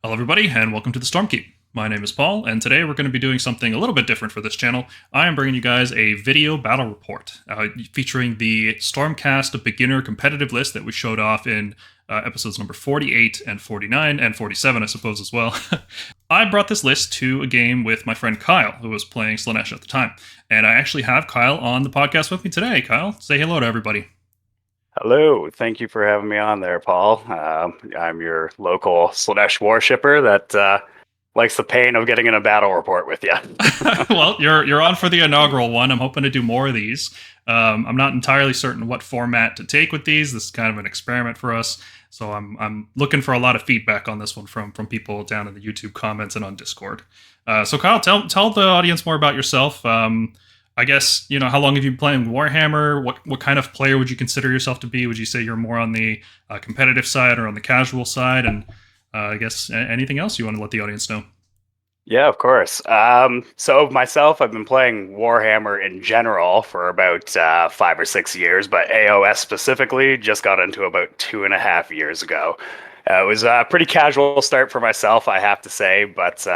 Hello, everybody, and welcome to the Stormkeep. My name is Paul, and today we're going to be doing something a little bit different for this channel. I am bringing you guys a video battle report featuring the Stormcast beginner competitive list that we showed off in episodes number 48 and 49, and 47, I suppose, as well. I brought this list to a game with my friend Kyle, who was playing Slaanesh at the time, and I actually have Kyle on the podcast with me today. Kyle, say hello to everybody. Hello, thank you for having me on there, Paul. I'm your local Slaanesh worshipper that likes the pain of getting in a battle report with you. Well, you're on for the inaugural one. I'm hoping to do more of these. I'm not entirely certain what format to take with these. This is kind of an experiment for us, so I'm looking for a lot of feedback on this one from people down in the YouTube comments and on Discord. So Kyle, tell the audience more about yourself. I guess, how long have you been playing Warhammer? What kind of player would you consider yourself to be? Would you say you're more on the competitive side or on the casual side? And I guess anything else you want to let the audience know? Yeah, of course. So myself, I've been playing Warhammer in general for about 5 or 6 years, but AOS specifically just got into about 2.5 years ago. It was a pretty casual start for myself, I have to say, but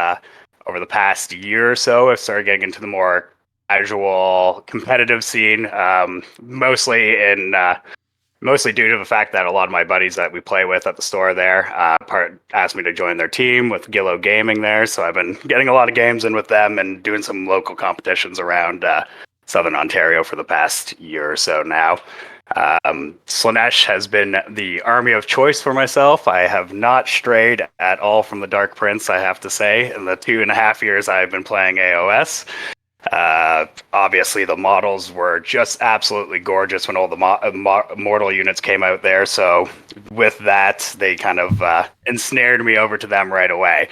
over the past year or so, I've started getting into the more casual competitive scene, mostly due to the fact that a lot of my buddies that we play with at the store there asked me to join their team with Gillo Gaming there. So I've been getting a lot of games in with them and doing some local competitions around Southern Ontario for the past year or so now. Slaanesh has been the army of choice for myself. I have not strayed at all from the Dark Prince, I have to say, in the 2.5 years I've been playing AOS. Obviously, the models were just absolutely gorgeous when all the mortal units came out there. So with that, they kind of ensnared me over to them right away.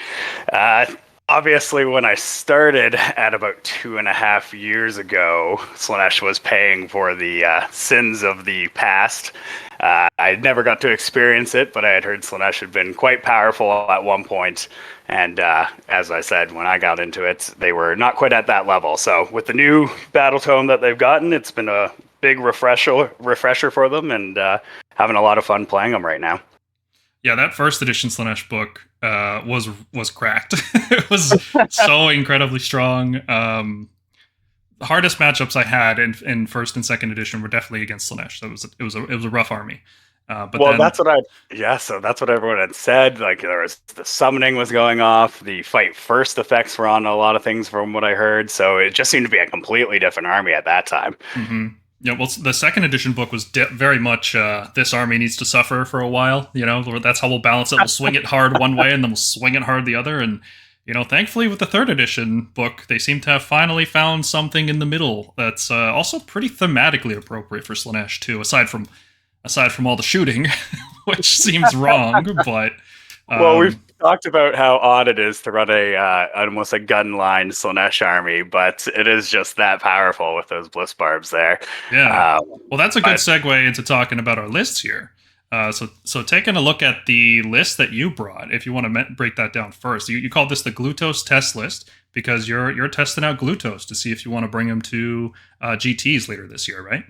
Obviously, when I started at about 2.5 years ago, Slaanesh was paying for the sins of the past. I never got to experience it, but I had heard Slaanesh had been quite powerful at one point. And as I said, when I got into it, they were not quite at that level. So with the new battle tome that they've gotten, it's been a big refresher for them, and having a lot of fun playing them right now. Yeah, that first edition Slaanesh book was cracked. It was so incredibly strong. The hardest matchups I had in first and second edition were definitely against Slaanesh. So it was a rough army. So that's what everyone had said. Like, the summoning was going off, the fight first effects were on a lot of things from what I heard. So it just seemed to be a completely different army at that time. Mm-hmm. Yeah, well, the second edition book was very much this army needs to suffer for a while. That's how we'll balance it. We'll swing it hard one way, and then we'll swing it hard the other. And thankfully, with the third edition book, they seem to have finally found something in the middle that's also pretty thematically appropriate for Slaanesh too. Aside from all the shooting, which seems wrong, but well, we've talked about how odd it is to run almost a gun-line Slaanesh army, but it is just that powerful with those bliss barbs there. Yeah. Well, that's a good segue into talking about our lists here. So taking a look at the list that you brought, if you want to break that down first, you called this the Glutos test list because you're testing out Glutos to see if you want to bring them to GTs later this year, right?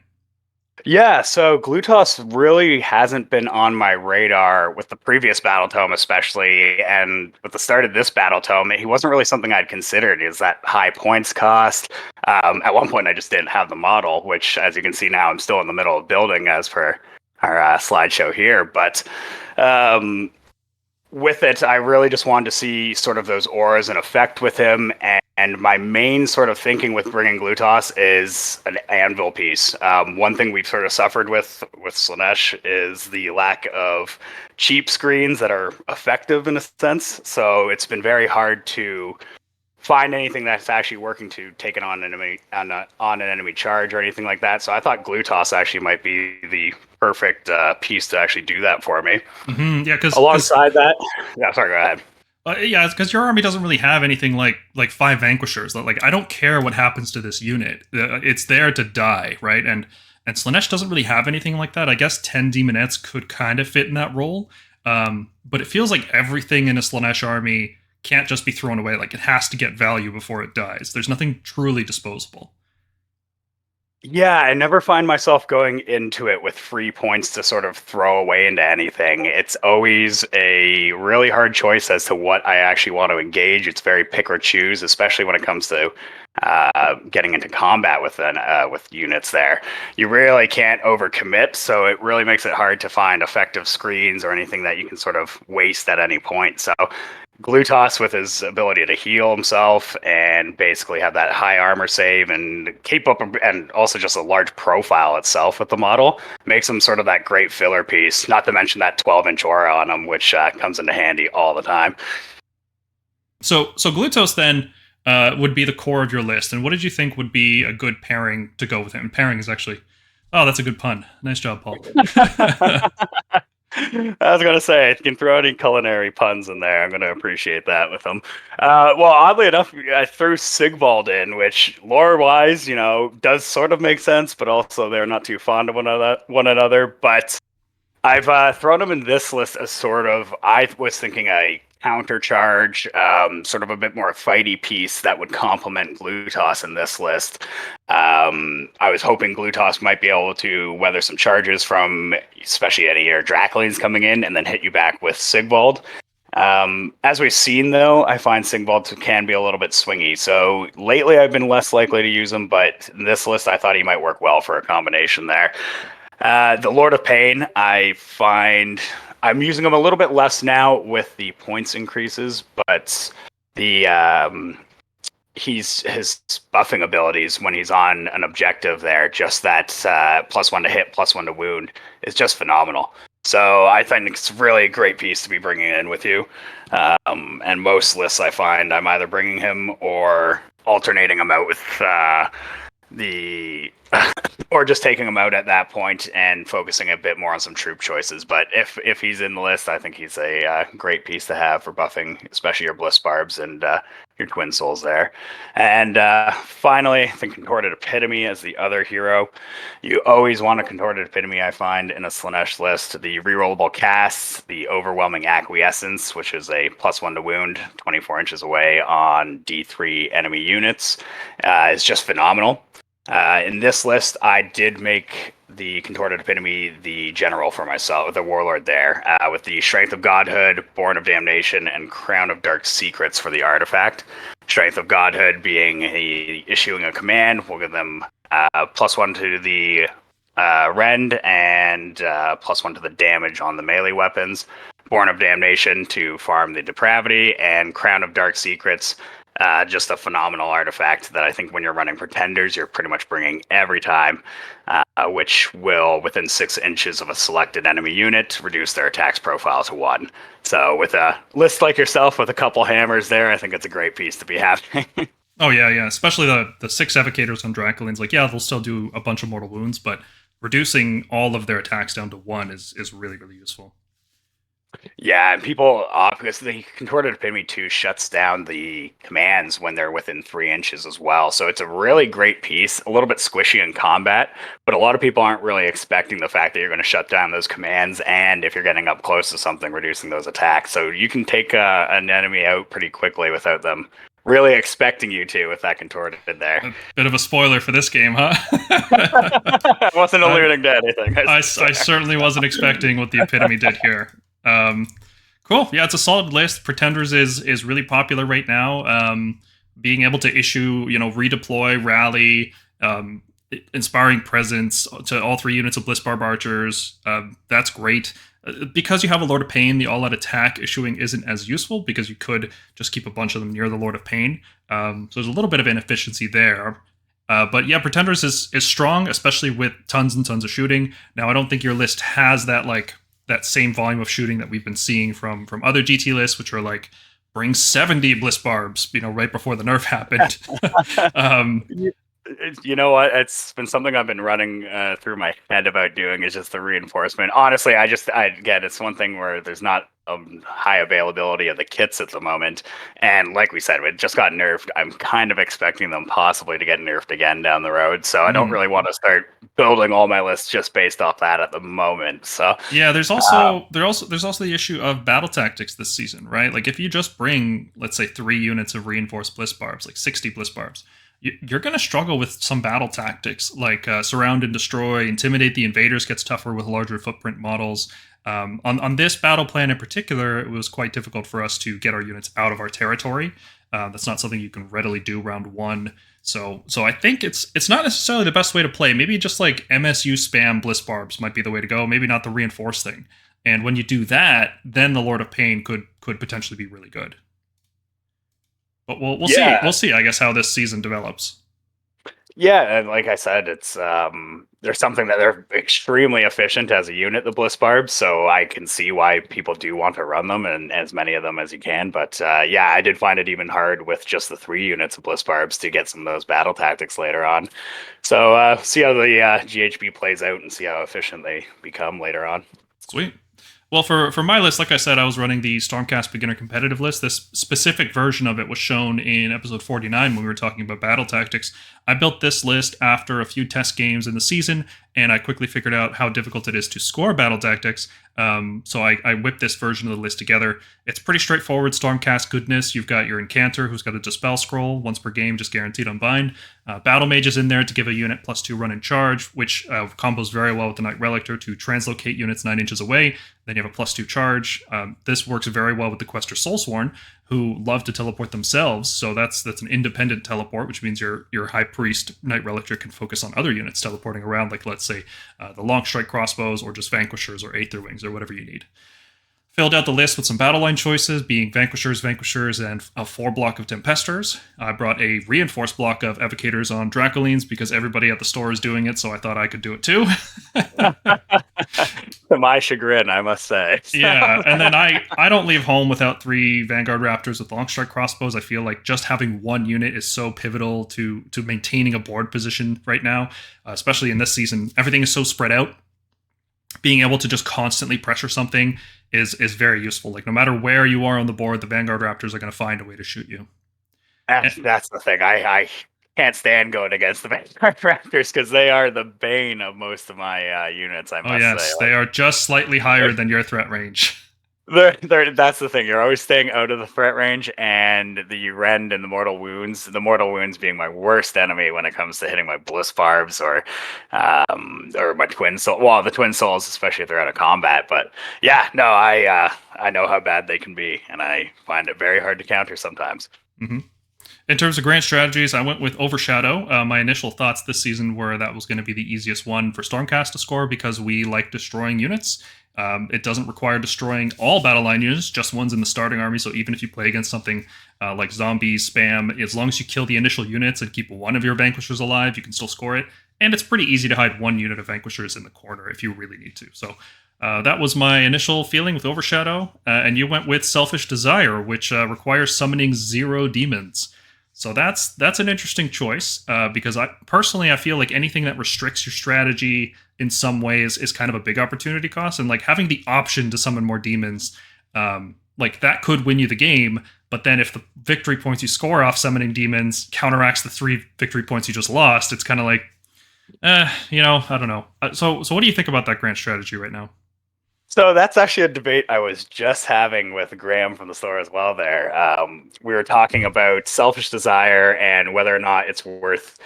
Yeah, so Glutos really hasn't been on my radar with the previous Battle Tome especially, and with the start of this Battle Tome, he wasn't really something I'd considered. Is that high points cost? At one point, I just didn't have the model, which, as you can see now, I'm still in the middle of building as per our slideshow here, but with it, I really just wanted to see sort of those auras in effect with him, and my main sort of thinking with bringing Glutos is an anvil piece. One thing we've sort of suffered with Slaanesh is the lack of cheap screens that are effective in a sense, so it's been very hard to find anything that's actually working to take it on an enemy charge or anything like that. So I thought Glutos actually might be the perfect piece to actually do that for me. Mm-hmm. Yeah, because alongside that, yeah, sorry, go ahead. Yeah, it's because your army doesn't really have anything like 5 Vanquishers. Like, I don't care what happens to this unit; it's there to die, right? And Slaanesh doesn't really have anything like that. I guess 10 Demonettes could kind of fit in that role, but it feels like everything in a Slaanesh army can't just be thrown away. Like, it has to get value before it dies. There's nothing truly disposable. Yeah, I never find myself going into it with free points to sort of throw away into anything. It's always a really hard choice as to what I actually want to engage. It's very pick or choose, especially when it comes to getting into combat with units. There, you really can't overcommit, so it really makes it hard to find effective screens or anything that you can sort of waste at any point. So Glutos, with his ability to heal himself and basically have that high armor save and keep up, and also just a large profile itself with the model, makes him sort of that great filler piece. Not to mention that 12-inch aura on him, which comes into handy all the time. So Glutos then would be the core of your list. And what did you think would be a good pairing to go with him? And pairing is actually, oh, that's a good pun. Nice job, Paul. I was gonna say, if you can throw any culinary puns in there, I'm gonna appreciate that with them. Well, oddly enough, I threw Sigvald in, which lore-wise, does sort of make sense, but also they're not too fond of one another. But I've thrown him in this list as sort of, I was thinking a countercharge, sort of a bit more fighty piece that would complement Glutos in this list. I was hoping Glutos might be able to weather some charges from especially any of your Draculines coming in and then hit you back with Sigvald. As we've seen, though, I find Sigvald can be a little bit swingy. So lately I've been less likely to use him, but in this list I thought he might work well for a combination there. The Lord of Pain, I find I'm using him a little bit less now with the points increases, but the his buffing abilities when he's on an objective there, just that +1 to hit, +1 to wound, is just phenomenal. So I think it's really a great piece to be bringing in with you. And most lists I find I'm either bringing him or alternating him out with the or just taking him out at that point and focusing a bit more on some troop choices. But if he's in the list, I think he's a great piece to have for buffing, especially your Bliss Barbs and your Twin Souls there. And finally, I think Contorted Epitome as the other hero. You always want a Contorted Epitome, I find, in a Slaanesh list. The rerollable casts, the Overwhelming Acquiescence, which is a +1 to wound, 24 inches away on D3 enemy units, is just phenomenal. In this list, I did make the Contorted Epitome the general for myself, the warlord there, with the Strength of Godhood, Born of Damnation, and Crown of Dark Secrets for the artifact. Strength of Godhood being issuing a command, we'll give them +1 to the rend and +1 to the damage on the melee weapons. Born of Damnation to farm the depravity, and Crown of Dark Secrets, just a phenomenal artifact that I think when you're running Pretenders, you're pretty much bringing every time, which will, within 6 inches of a selected enemy unit, reduce their attacks profile to 1. So with a list like yourself with a couple hammers there, I think it's a great piece to be having. Oh, yeah. Especially the 6 Evocators on Draculines. Like, yeah, they'll still do a bunch of mortal wounds, but reducing all of their attacks down to 1 is really, really useful. Yeah, and people, because the Contorted Epitome 2 shuts down the commands when they're within 3 inches as well. So it's a really great piece, a little bit squishy in combat, but a lot of people aren't really expecting the fact that you're going to shut down those commands, and if you're getting up close to something, reducing those attacks. So you can take an enemy out pretty quickly without them really expecting you to with that Contorted there. A bit of a spoiler for this game, huh? I wasn't alluding to anything. I certainly wasn't expecting what the Epitome did here. Cool. Yeah, it's a solid list. Pretenders is really popular right now. Being able to issue, redeploy, rally, inspiring presence to all 3 units of Bliss Barb Archers. That's great. Because you have a Lord of Pain, the all-out attack issuing isn't as useful because you could just keep a bunch of them near the Lord of Pain. So there's a little bit of inefficiency there. But yeah, Pretenders is strong, especially with tons and tons of shooting. Now, I don't think your list has that same volume of shooting that we've been seeing from other GT lists, which are like, bring 70 Bliss Barbs, right before the nerf happened. You know what? It's been something I've been running through my head about doing, is just the reinforcement. Honestly, again, it's one thing where there's not a high availability of the kits at the moment. And like we said, it just got nerfed. I'm kind of expecting them possibly to get nerfed again down the road. So I don't really want to start building all my lists just based off that at the moment. So yeah, there's also the issue of battle tactics this season, right? Like if you just bring, let's say, 3 units of reinforced Bliss Barbs, like 60 Bliss Barbs, you're going to struggle with some battle tactics like surround and destroy, intimidate the invaders gets tougher with larger footprint models. On this battle plan in particular, it was quite difficult for us to get our units out of our territory. That's not something you can readily do round one. So I think it's not necessarily the best way to play. Maybe just like MSU spam Bliss Barbs might be the way to go. Maybe not the reinforce thing. And when you do that, then the Lord of Pain could potentially be really good. But we'll see. We'll see, I guess, how this season develops. Yeah, and like I said, it's there's something that they're extremely efficient as a unit, the Bliss Barbs, so I can see why people do want to run them and as many of them as you can. But yeah, I did find it even hard with just the 3 units of Bliss Barbs to get some of those battle tactics later on. So see how the GHB plays out and see how efficient they become later on. Sweet. Well, for my list, like I said, I was running the Stormcast beginner competitive list. This specific version of it was shown in episode 49 when we were talking about battle tactics. I built this list after a few test games in the season, and I quickly figured out how difficult it is to score battle tactics. So I whipped this version of the list together. It's pretty straightforward Stormcast goodness. You've got your Incanter, who's got a Dispel Scroll, once per game, just guaranteed Unbind. Battle Mage is in there to give a unit +2 run and charge, which combos very well with the Knight Relictor to translocate units 9 inches away. Then you have a +2 charge. This works very well with the Quester Soulsworn, who love to teleport themselves. So that's an independent teleport, which means your High Priest Knight Relictor can focus on other units teleporting around, like let's say the Long Strike Crossbows or just Vanquishers or Aether Wings or whatever you need. Filled out the list with some battle line choices, being Vanquishers, and a 4 block of Tempesters. I brought a reinforced block of Evocators on Dracolines because everybody at the store is doing it, so I thought I could do it too. To my chagrin, I must say. Yeah, and then I don't leave home without 3 Vanguard Raptors with Long Strike Crossbows. I feel like just having one unit is so pivotal to maintaining a board position right now, especially in this season. Everything is so spread out. Being able to just constantly pressure something is very useful. Like no matter where you are on the board, the Vanguard Raptors are going to find a way to shoot you. That's the thing. I can't stand going against the Vanguard Raptors because they are the bane of most of my units, I must say. They are just slightly higher than your threat range. That's the thing. You're always staying out of the threat range, and the Rend and the Mortal Wounds. The Mortal Wounds being my worst enemy when it comes to hitting my Bliss Barbs or my Twin Soul. Well, the Twin Souls, especially if they're out of combat. But yeah, no, I know how bad they can be, and I find it very hard to counter sometimes. Mm-hmm. In terms of grand strategies, I went with Overshadow. My initial thoughts this season were that was going to be the easiest one for Stormcast to score because we like destroying units. It doesn't require destroying all battle line units, just ones in the starting army. So even if you play against something like zombies, spam, as long as you kill the initial units and keep one of your Vanquishers alive, you can still score it. And it's pretty easy to hide one unit of Vanquishers in the corner if you really need to. So that was my initial feeling with Overshadow. And you went with Selfish Desire, which requires summoning 0 demons. So that's an interesting choice because I feel like anything that restricts your strategy in some ways is kind of a big opportunity cost, and like having the option to summon more demons, like that could win you the game. But then if the victory points you score off summoning demons counteracts the 3 victory points you just lost, it's kind of like, I don't know. So what do you think about that grand strategy right now? So that's actually a debate I was just having with Graham from the store as well there. We were talking about Selfish Desire and whether or not it's worth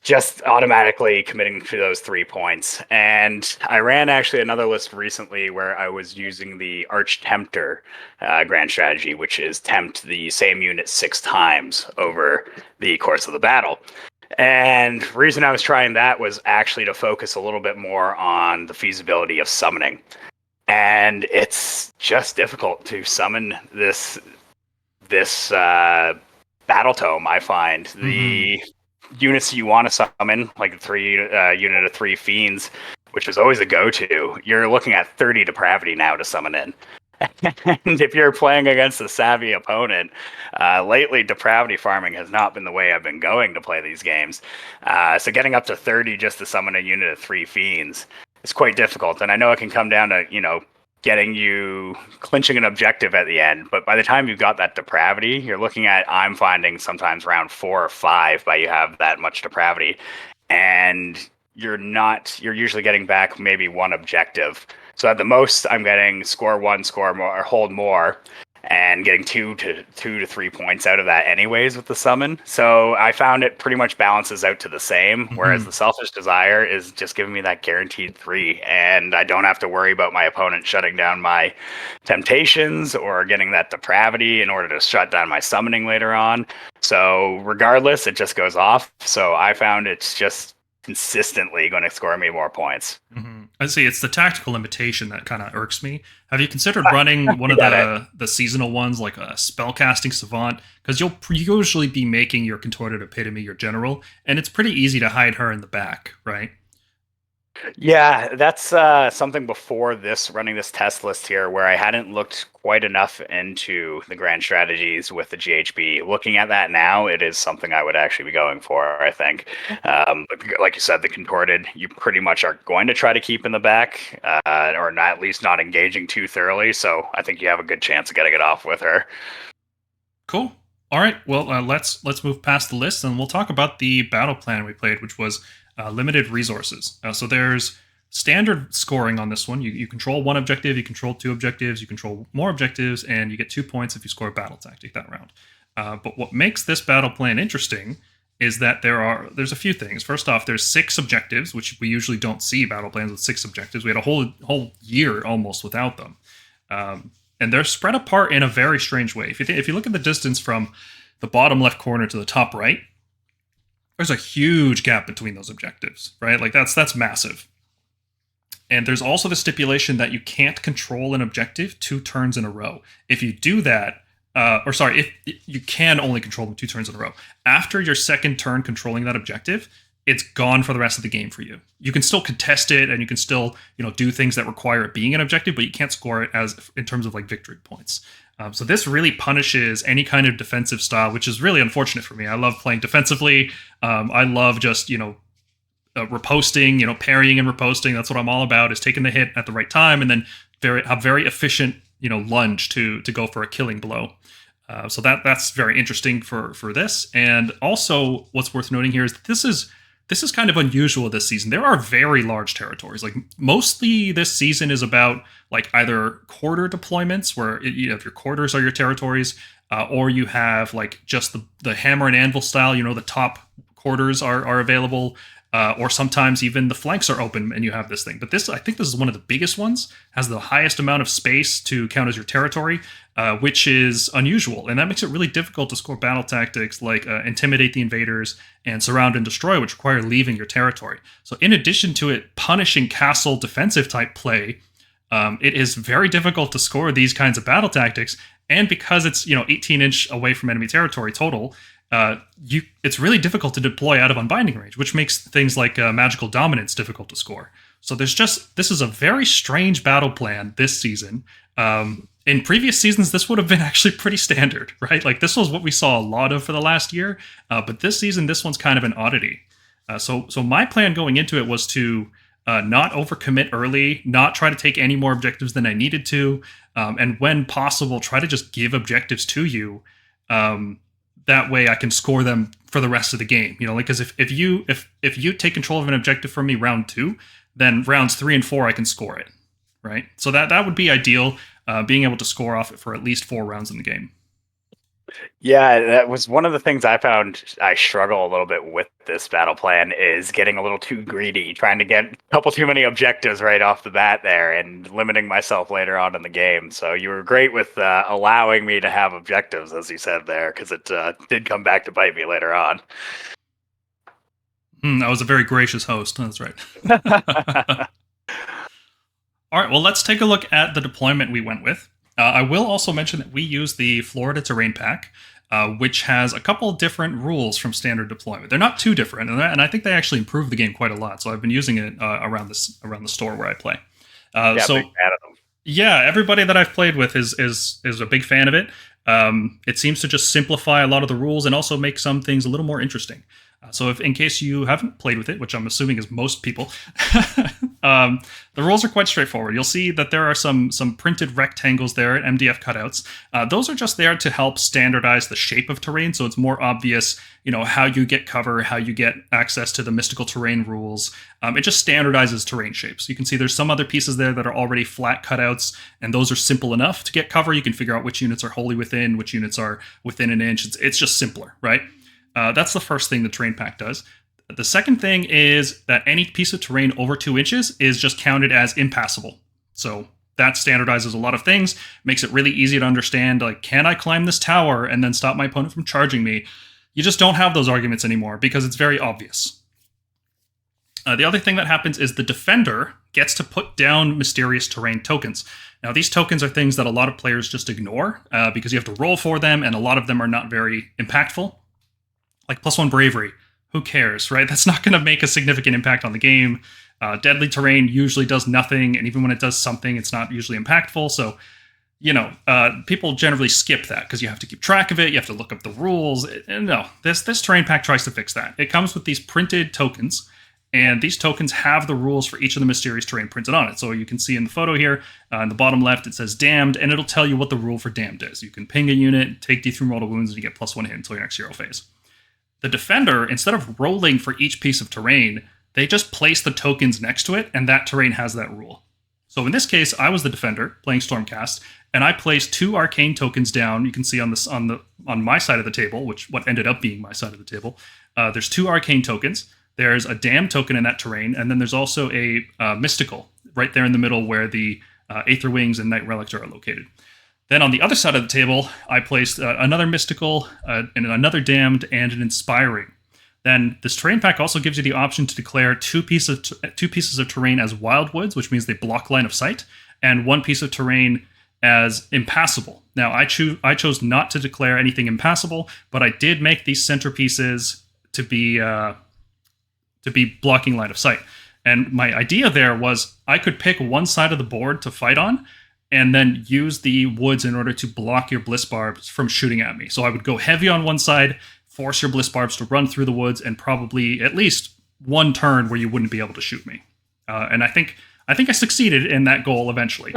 just automatically committing to those 3 points. And I ran actually another list recently where I was using the Arch Tempter grand strategy, which is tempt the same unit 6 times over the course of the battle. And the reason I was trying that was actually to focus a little bit more on the feasibility of summoning. And it's just difficult to summon this battle tome. I find the units you want to summon, like the unit of 3 fiends, which is always a go-to. You're looking at 30 depravity now to summon in. And if you're playing against a savvy opponent, lately depravity farming has not been the way I've been going to play these games. So getting up to 30 just to summon a unit of 3 fiends is quite difficult. And I know it can come down to, getting you clinching an objective at the end. But by the time you've got that depravity, you're looking at, I'm finding sometimes round 4 or 5 by you have that much depravity. And you're usually getting back maybe 1 objective. So at the most, I'm getting score 1, score more, or hold more. and getting 2 to 3 points out of that anyways with the summon. So I found it pretty much balances out to the same, whereas the Selfish Desire is just giving me that guaranteed 3, and I don't have to worry about my opponent shutting down my temptations or getting that depravity in order to shut down my summoning later on. So regardless, it just goes off. So I found it's just consistently going to score me more points. I see. It's the tactical limitation that kind of irks me. Have you considered running one of the seasonal ones, like a spellcasting savant? Because you'll usually be making your contorted epitome your general, and it's pretty easy to hide her in the back, right? Yeah, that's something before this running this test list here where I hadn't looked quite enough into the grand strategies with the GHB. Looking at that now, it is something I would actually be going for, I think. Like you said, the contorted, you pretty much are going to try to keep in the back, or not, at least not engaging too thoroughly. So I think you have a good chance of getting it off with her. Cool. All right. Well, let's move past the list and we'll talk about the battle plan we played, which was limited resources. So there's standard scoring on this one. You control one objective, you control 2 objectives, you control more objectives, and you get 2 points if you score a battle tactic that round. But what makes this battle plan interesting is that there's a few things. First off, there's 6 objectives, which we usually don't see battle plans with 6 objectives. We had a whole year almost without them. And they're spread apart in a very strange way. If you look at the distance from the bottom left corner to the top right, there's a huge gap between those objectives, right? Like that's massive. And there's also the stipulation that you can't control an objective 2 turns in a row. If you do that, if you can only control them 2 turns in a row. After your second turn controlling that objective, it's gone for the rest of the game for you. You can still contest it and you can still, do things that require it being an objective, but you can't score it as in terms of like victory points. So this really punishes any kind of defensive style, which is really unfortunate for me. I love playing defensively. I love just, riposting, parrying and riposting. That's what I'm all about, is taking the hit at the right time and then have very efficient, lunge to go for a killing blow. So that's very interesting for this. And also what's worth noting here is that this is kind of unusual this season. There are very large territories. Like mostly this season is about like either quarter deployments where if your quarters are your territories, or you have like just the hammer and anvil style, the top quarters are available, or sometimes even the flanks are open and you have this thing. But I think this is one of the biggest ones, has the highest amount of space to count as your territory, which is unusual. And that makes it really difficult to score battle tactics like Intimidate the Invaders and Surround and Destroy, which require leaving your territory. So in addition to it punishing castle defensive type play, it is very difficult to score these kinds of battle tactics. And because it's 18 inch away from enemy territory total, it's really difficult to deploy out of unbinding range, which makes things like magical dominance difficult to score. So this is a very strange battle plan this season. In previous seasons, this would have been actually pretty standard, right? Like this was what we saw a lot of for the last year. But this season, this one's kind of an oddity. So my plan going into it was to not overcommit early, not try to take any more objectives than I needed to, and when possible, try to just give objectives to you. That way I can score them for the rest of the game. Because if you take control of an objective from me round 2, then rounds 3 and 4 I can score it, right? So that would be ideal, being able to score off it for at least 4 rounds in the game. Yeah, that was one of the things I found I struggle a little bit with this battle plan, is getting a little too greedy, trying to get a couple too many objectives right off the bat there and limiting myself later on in the game. So you were great with allowing me to have objectives, as you said there, because it did come back to bite me later on. I was a very gracious host. That's right. All right, well, let's take a look at the deployment we went with. I will also mention that we use the Florida Terrain Pack, which has a couple different rules from standard deployment. They're not too different, and I think they actually improved the game quite a lot. So I've been using it around the store where I play. Big fan of them. Yeah, everybody that I've played with is a big fan of it. It seems to just simplify a lot of the rules and also make some things a little more interesting. So if in case you haven't played with it, which I'm assuming is most people, the rules are quite straightforward. You'll see that there are some printed rectangles there, MDF cutouts. Those are just there to help standardize the shape of terrain, so it's more obvious, how you get cover, how you get access to the mystical terrain rules. It just standardizes terrain shapes. You can see there's some other pieces there that are already flat cutouts, and those are simple enough to get cover. You can figure out which units are wholly within, which units are within an inch. It's just simpler, right? That's the first thing the terrain pack does. The second thing is that any piece of terrain over 2 inches is just counted as impassable. So that standardizes a lot of things, makes it really easy to understand, like, can I climb this tower and then stop my opponent from charging me? You just don't have those arguments anymore because it's very obvious. The other thing that happens is the defender gets to put down mysterious terrain tokens. Now, these tokens are things that a lot of players just ignore because you have to roll for them, and a lot of them are not very impactful. Like +1 bravery, who cares, right? That's not going to make a significant impact on the game. Deadly terrain usually does nothing, and even when it does something, it's not usually impactful. So, people generally skip that because you have to keep track of it. You have to look up the rules. And no, this terrain pack tries to fix that. It comes with these printed tokens, and these tokens have the rules for each of the mysterious terrain printed on it. So you can see in the photo here, in the bottom left, it says damned, and it'll tell you what the rule for damned is. You can ping a unit, take D3 mortal wounds, and you get +1 hit until your next hero phase. The defender, instead of rolling for each piece of terrain, they just place the tokens next to it, and that terrain has that rule. So in this case, I was the defender playing Stormcast, and I placed 2 arcane tokens down. You can see on my side of the table, what ended up being my side of the table. There's 2 arcane tokens. There's a damn token in that terrain, and then there's also a mystical right there in the middle where the Aether Wings and Night Relic are located. Then on the other side of the table, I placed another mystical, and another damned, and an inspiring. Then this terrain pack also gives you the option to declare two pieces of terrain as wildwoods, which means they block line of sight, and 1 piece of terrain as impassable. Now, I chose not to declare anything impassable, but I did make these centerpieces to be blocking line of sight. And my idea there was I could pick one side of the board to fight on, and then use the woods in order to block your bliss barbs from shooting at me. So I would go heavy on one side, force your bliss barbs to run through the woods, and probably at least 1 turn where you wouldn't be able to shoot me. And I think I succeeded in that goal eventually.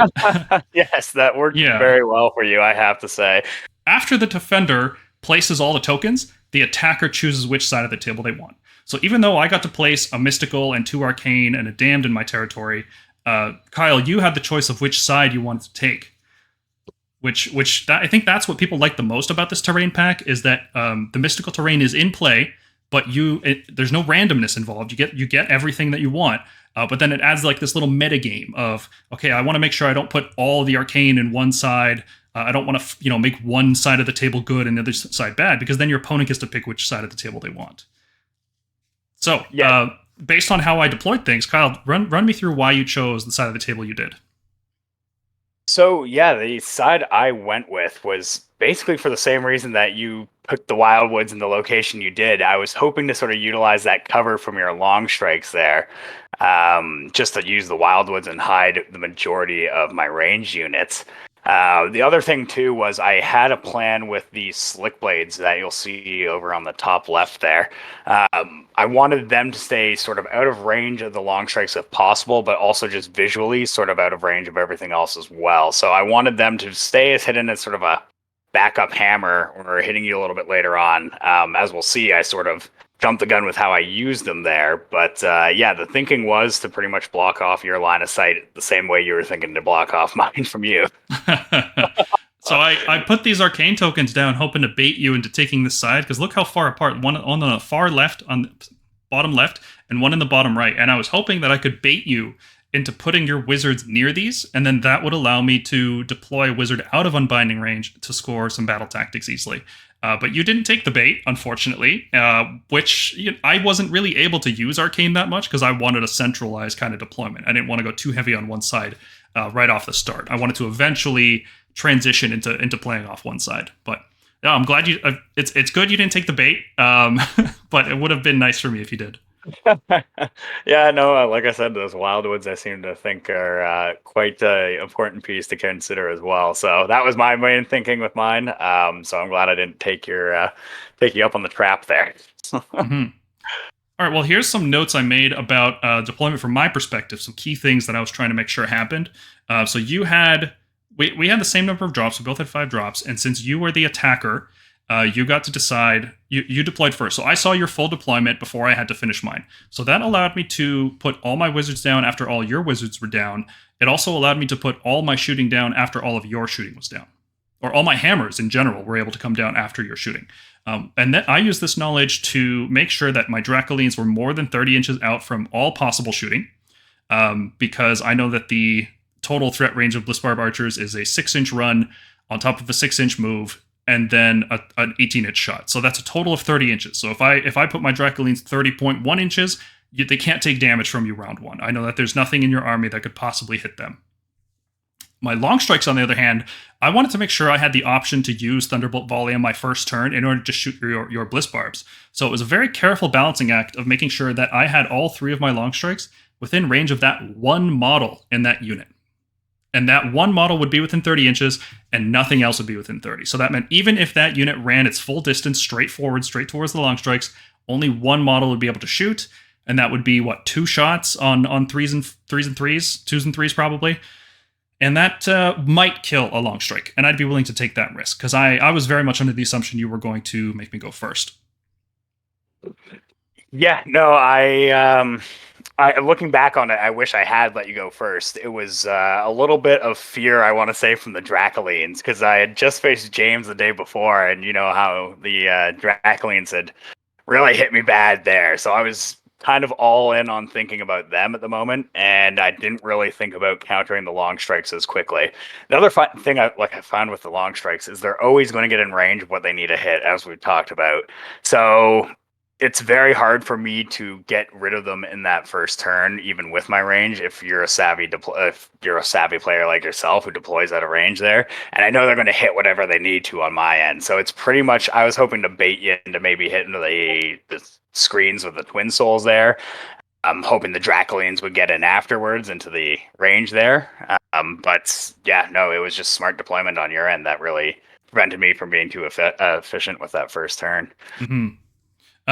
Yes, that worked very well for you, I have to say. After the defender places all the tokens, the attacker chooses which side of the table they want. So even though I got to place a mystical and 2 arcane and a damned in my territory, Kyle, you had the choice of which side you wanted to take. I think that's what people like the most about this terrain pack is that the mystical terrain is in play, but there's no randomness involved. You get everything that you want, but then it adds like this little meta game of, okay, I want to make sure I don't put all the arcane in one side. I don't want to make one side of the table good and the other side bad, because then your opponent gets to pick which side of the table they want. So, based on how I deployed things, Kyle, run me through why you chose the side of the table you did. So, the side I went with was basically for the same reason that you put the wildwoods in the location you did. I was hoping to sort of utilize that cover from your long strikes there, just to use the wildwoods and hide the majority of my range units. The other thing, too, was I had a plan with the slick blades that you'll see over on the top left there. I wanted them to stay sort of out of range of the long strikes if possible, but also just visually sort of out of range of everything else as well. So I wanted them to stay as hidden as sort of a backup hammer or hitting you a little bit later on. As we'll see, I sort of jumped the gun with how I used them there. But the thinking was to pretty much block off your line of sight the same way you were thinking to block off mine from you. So I put these arcane tokens down hoping to bait you into taking this side, because look how far apart, one on the far left, on the bottom left, and one in the bottom right. And I was hoping that I could bait you into putting your wizards near these, and then that would allow me to deploy a wizard out of unbinding range to score some battle tactics easily. But you didn't take the bait, unfortunately, which I wasn't really able to use Arcane that much because I wanted a centralized kind of deployment. I didn't want to go too heavy on one side right off the start. I wanted to eventually transition into playing off one side. But yeah, I'm glad you. It's good you didn't take the bait, but it would have been nice for me if you did. Yeah, no, like I said, those wildwoods I seem to think are quite an important piece to consider as well. So that was my main thinking with mine. So I'm glad I didn't take you up on the trap there. Mm-hmm. All right, well, here's some notes I made about deployment from my perspective, some key things that I was trying to make sure happened. So you had, we had the same number of drops, we both had 5 drops, and since you were the attacker, you got to decide, you deployed first. So I saw your full deployment before I had to finish mine. So that allowed me to put all my wizards down after all your wizards were down. It also allowed me to put all my shooting down after all of your shooting was down. Or all my hammers in general were able to come down after your shooting. And then I used this knowledge to make sure that my Dracolines were more than 30 inches out from all possible shooting, because I know that the total threat range of Blitzbarb archers is a 6-inch run on top of a 6-inch move, and then an 18-inch shot. So that's a total of 30 inches. So if I put my Dracolines 30.1 inches, they can't take damage from you round 1. I know that there's nothing in your army that could possibly hit them. My long strikes, on the other hand, I wanted to make sure I had the option to use Thunderbolt Volley on my first turn in order to shoot your Blitzbarbs. So it was a very careful balancing act of making sure that I had all 3 of my long strikes within range of that one model in that unit. And that one model would be within 30 inches, and nothing else would be within 30. So that meant even if that unit ran its full distance straight forward, straight towards the long strikes, only one model would be able to shoot, and that would be, 2 shots on 3s and 3s, 2s and 3s probably. And that might kill a long strike, and I'd be willing to take that risk, because I was very much under the assumption you were going to make me go first. Yeah, no, I looking back on it, I wish I had let you go first. It was a little bit of fear, I want to say, from the Dracolines, because I had just faced James the day before, and you know how the Dracolines had really hit me bad there. So I was kind of all in on thinking about them at the moment, and I didn't really think about countering the long strikes as quickly. The other thing I found with the long strikes is they're always going to get in range of what they need to hit, as we've talked about. So it's very hard for me to get rid of them in that first turn, even with my range. If you're a savvy player like yourself who deploys out of range there, and I know they're going to hit whatever they need to on my end. So it's pretty much, I was hoping to bait you into maybe hitting the screens with the Twin Souls there. I'm hoping the Dracolines would get in afterwards into the range there. But yeah, no, it was just smart deployment on your end that really prevented me from being too efficient with that first turn. Mm-hmm.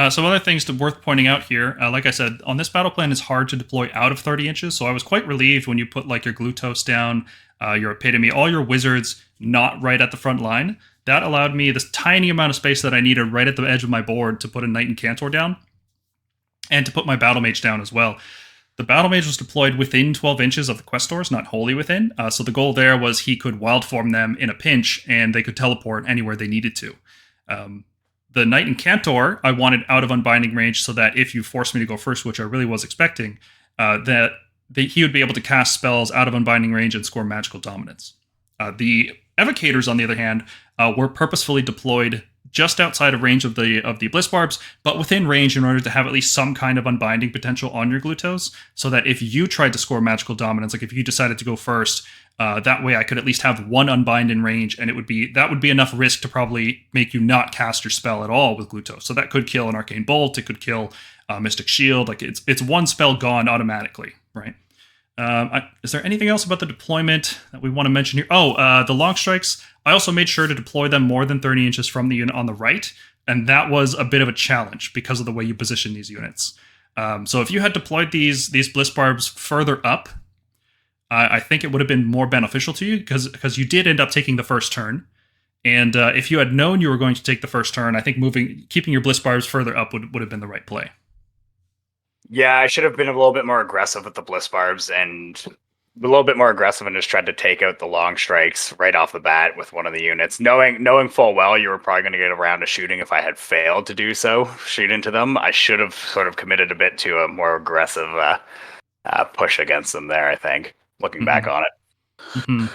Some other things worth pointing out here, like I said, on this battle plan, it's hard to deploy out of 30 inches, so I was quite relieved when you put like your Glutos down, your Epitome, all your wizards not right at the front line. That allowed me this tiny amount of space that I needed right at the edge of my board to put a Knight and Cantor down, and to put my Battle Mage down as well. The Battle Mage was deployed within 12 inches of the Questors, not wholly within, so the goal there was he could wild form them in a pinch, and they could teleport anywhere they needed to. The Knight and Cantor, I wanted out of unbinding range so that if you forced me to go first, which I really was expecting, that he would be able to cast spells out of unbinding range and score magical dominance. The Evocators, on the other hand, were purposefully deployed just outside of range of the Blitzbarbs, but within range in order to have at least some kind of unbinding potential on your Glutos, so that if you tried to score magical dominance, like if you decided to go first, that way I could at least have one unbind in range, and that would be enough risk to probably make you not cast your spell at all with Glutos. So that could kill an Arcane Bolt, it could kill Mystic Shield, like it's one spell gone automatically, right? Is there anything else about the deployment that we want to mention here? The long strikes, I also made sure to deploy them more than 30 inches from the unit on the right, and that was a bit of a challenge because of the way you position these units. So if you had deployed these Blitzbarbs further up, I think it would have been more beneficial to you because you did end up taking the first turn. And if you had known you were going to take the first turn, I think keeping your Blitzbarbs further up would have been the right play. Yeah, I should have been a little bit more aggressive with the Blitzbarbs and a little bit more aggressive and just tried to take out the long strikes right off the bat with one of the units. Knowing full well you were probably going to get around to shooting if I had failed to do so, shoot into them, I should have sort of committed a bit to a more aggressive push against them there, I think, looking back on it. Mm-hmm.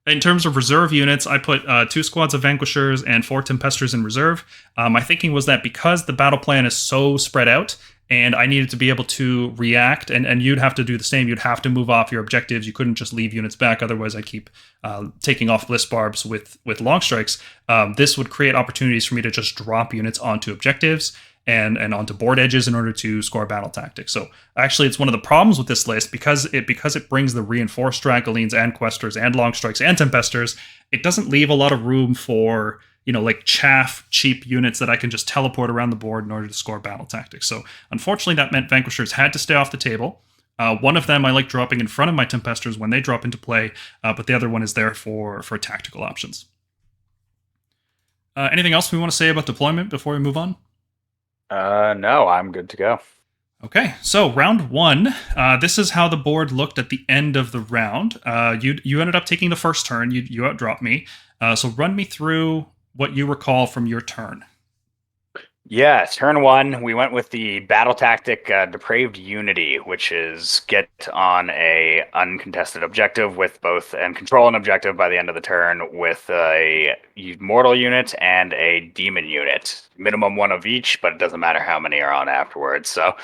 In terms of reserve units, I put 2 squads of Vanquishers and 4 Tempesters in reserve. My thinking was that because the battle plan is so spread out, and I needed to be able to react, and you'd have to do the same. You'd have to move off your objectives. You couldn't just leave units back. Otherwise, I'd keep taking off Blitzbarbs with long strikes. This would create opportunities for me to just drop units onto objectives and onto board edges in order to score battle tactics. So actually, it's one of the problems with this list because it brings the reinforced Dracolines and Questors and long strikes and Tempesters. It doesn't leave a lot of room for like chaff cheap units that I can just teleport around the board in order to score battle tactics. So unfortunately, that meant Vanquishers had to stay off the table. One of them I like dropping in front of my Tempesters when they drop into play, but the other one is there for tactical options. Anything else we want to say about deployment before we move on? No, I'm good to go. Okay, so round 1. This is how the board looked at the end of the round. You ended up taking the first turn. You outdropped me. So run me through what you recall from your turn. Yeah, turn 1, we went with the battle tactic Depraved Unity, which is get on a uncontested objective with both, and control an objective by the end of the turn with a mortal unit and a demon unit. Minimum 1 of each, but it doesn't matter how many are on afterwards. So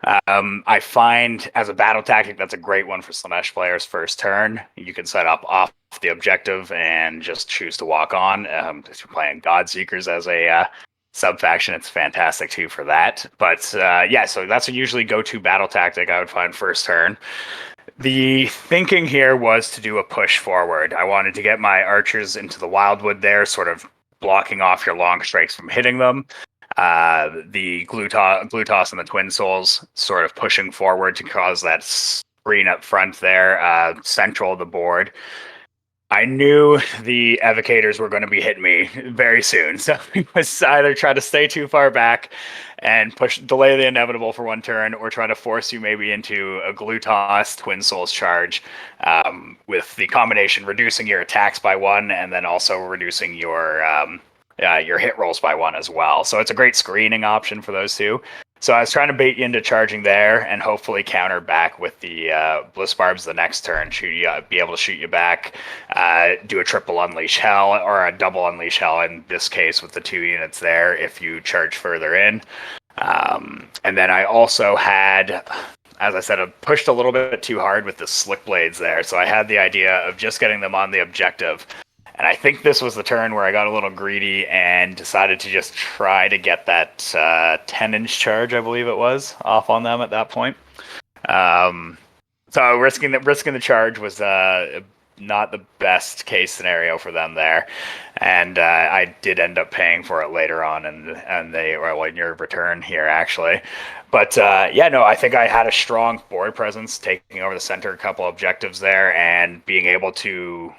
I find as a battle tactic, that's a great one for Slaanesh players' first turn. You can set up off the objective and just choose to walk on. If you're playing Godseekers as a sub-faction, it's fantastic too for that. But so that's a usually go-to battle tactic I would find first turn. The thinking here was to do a push forward. I wanted to get my archers into the wildwood there, sort of blocking off your long strikes from hitting them. The Glutos and the Twin Souls sort of pushing forward to cause that screen up front there, central of the board. I knew the evocators were going to be hitting me very soon, so it was either try to stay too far back and delay the inevitable for 1 turn, or try to force you maybe into a Glutos Twin Souls charge, with the combination reducing your attacks by 1 and then also reducing your hit rolls by 1 as well. So it's a great screening option for those two. So I was trying to bait you into charging there and hopefully counter back with the Bliss Barbs the next turn, be able to shoot you back, do a triple Unleash Hell or a double Unleash Hell in this case with the 2 units there if you charge further in. And then I also had, as I said, I pushed a little bit too hard with the Slick Blades there. So I had the idea of just getting them on the objective. And I think this was the turn where I got a little greedy and decided to just try to get that 10-inch charge, I believe it was, off on them at that point. So risking the charge was not the best case scenario for them there, and I did end up paying for it later on, and in your return here actually. But I think I had a strong board presence, taking over the center, a couple objectives there, and being able to